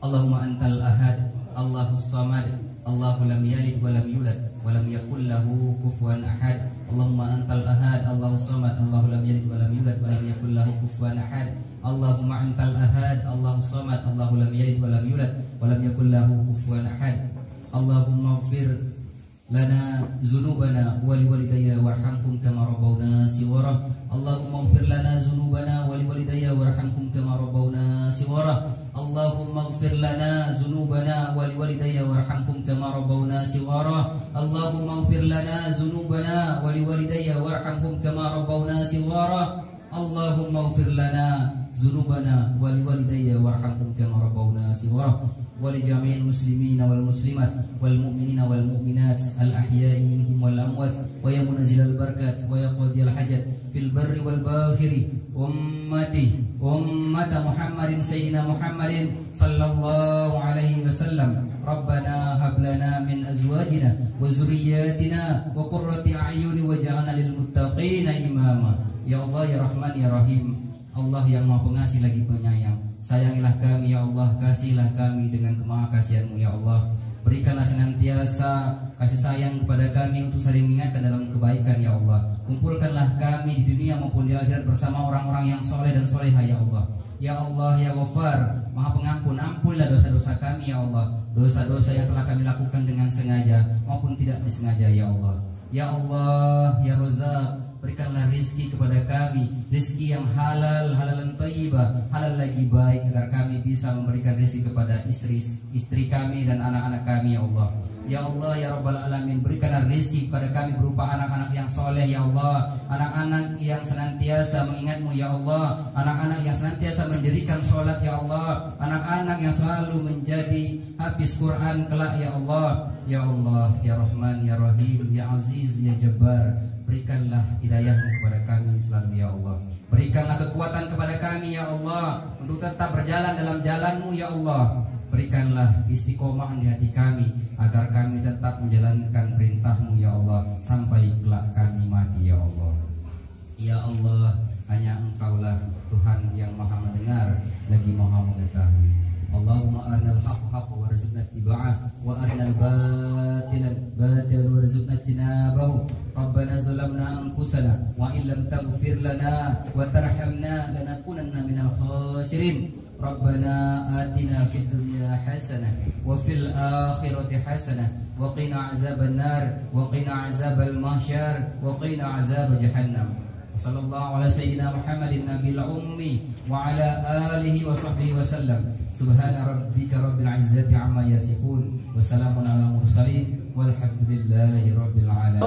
Allahumma antal ahad, Allahus samad, Allahu lam yalid wa lam yulad wa lam yakul lahu kufuwan ahad. Allahumma antal ahad, Allahus samad, Allahu lam yalid wa lam yulad wa lam yakul lahu kufuwan ahad. Allahumma antal ahad, Allahus samad, Allahu lam yalid wa lam yulad wa lam yakul lahu kufuwan ahad. Allahumma ighfir lana dzunubana wa liwalidayya warhamhum kama rabbawna shighara. Allahumma ighfir lana dzunubana wa liwalidayya warhamhum kama rabbawna shighara. Allahumma ighfir lana dzunubana wa liwalidayya warhamhum kama rabbawna shighara. Allahumma ighfir lana dzunubana wa liwalidayya warhamhum kama rabbawna shighara. Allahumma ighfir lana dzunubana wa liwalidayya warhamhum kama rabbawna shighara. ولجميع المسلمين والمسلمات والمؤمنين والمؤمنات الأحياء منهم والأموات ويا منزل البركات ويا قاضي الحاجات في البر والباحر أمة محمد سيدنا محمد صلى الله عليه وسلم. ربنا هب لنا من أزواجنا وذرياتنا وقرة أعين واجعلنا للمتقين إماما. Ya Allah, ya Rahman, ya Rahim, Allah yang Maha Pengasih lagi Penyayang, sayangilah kami ya Allah, kasihilah kami dengan kemahakasihan-Mu ya Allah. Berikanlah senantiasa kasih sayang kepada kami untuk saling mengingatkan dalam kebaikan ya Allah. Kumpulkanlah kami di dunia maupun di akhirat bersama orang-orang yang soleh dan soleha ya Allah. Ya Allah, ya Ghafar, Maha Pengampun, ampunlah dosa-dosa kami ya Allah. Dosa-dosa yang telah kami lakukan dengan sengaja maupun tidak disengaja ya Allah. Ya Allah, ya Razzaq, berikanlah rizki kepada kami, rizki yang halal, halalan thayyibah, halal lagi baik, agar kami bisa memberikan rizki kepada istri kami dan anak-anak kami ya Allah. Ya Allah, ya Rabbal Alamin, berikanlah rizki kepada kami berupa anak-anak yang soleh ya Allah, anak-anak yang senantiasa mengingat-Mu ya Allah, anak-anak yang senantiasa mendirikan sholat ya Allah, anak-anak yang selalu menjadi hafiz Quran kelak ya Allah. Ya Allah, ya Rahman, ya Rahim, ya Aziz, ya Jabbar, berikanlah hidayah-Mu kepada kami selalu ya Allah. Berikanlah kekuatan kepada kami ya Allah untuk tetap berjalan dalam jalan-Mu ya Allah. Berikanlah istiqomah di hati kami agar kami tetap menjalankan perintah-Mu ya Allah sampai kelak kami mati ya Allah. Ya Allah, hanya Engkaulah Tuhan yang Maha mendengar lagi Maha mengetahui. Allahumma arinal haqqa haqqan warzuqna ittiba'ah wa arinal batila batilan warzuqna ijtinabahu. Rabbana zalamna anfusana wa in lam taghfir lana wa tarhamna lanakunanna minal khasirin. Rabbana atina fid dunya hasanah wa fil akhirati hasanah wa qina azaban nar wa qina azabal mahsyar wa qina azab jahannam. Sallallahu ala sayyidina Muhammadin nabil ummi wa ala alihi wa sahbihi wa sallam. Subhana rabbika rabbil izzati amma yasifun wa salamun ala mursalin walhamdulillahi rabbil alamin.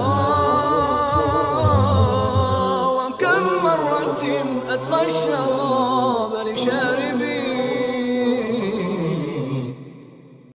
Wa kam marratin asqa ash-sharab li shari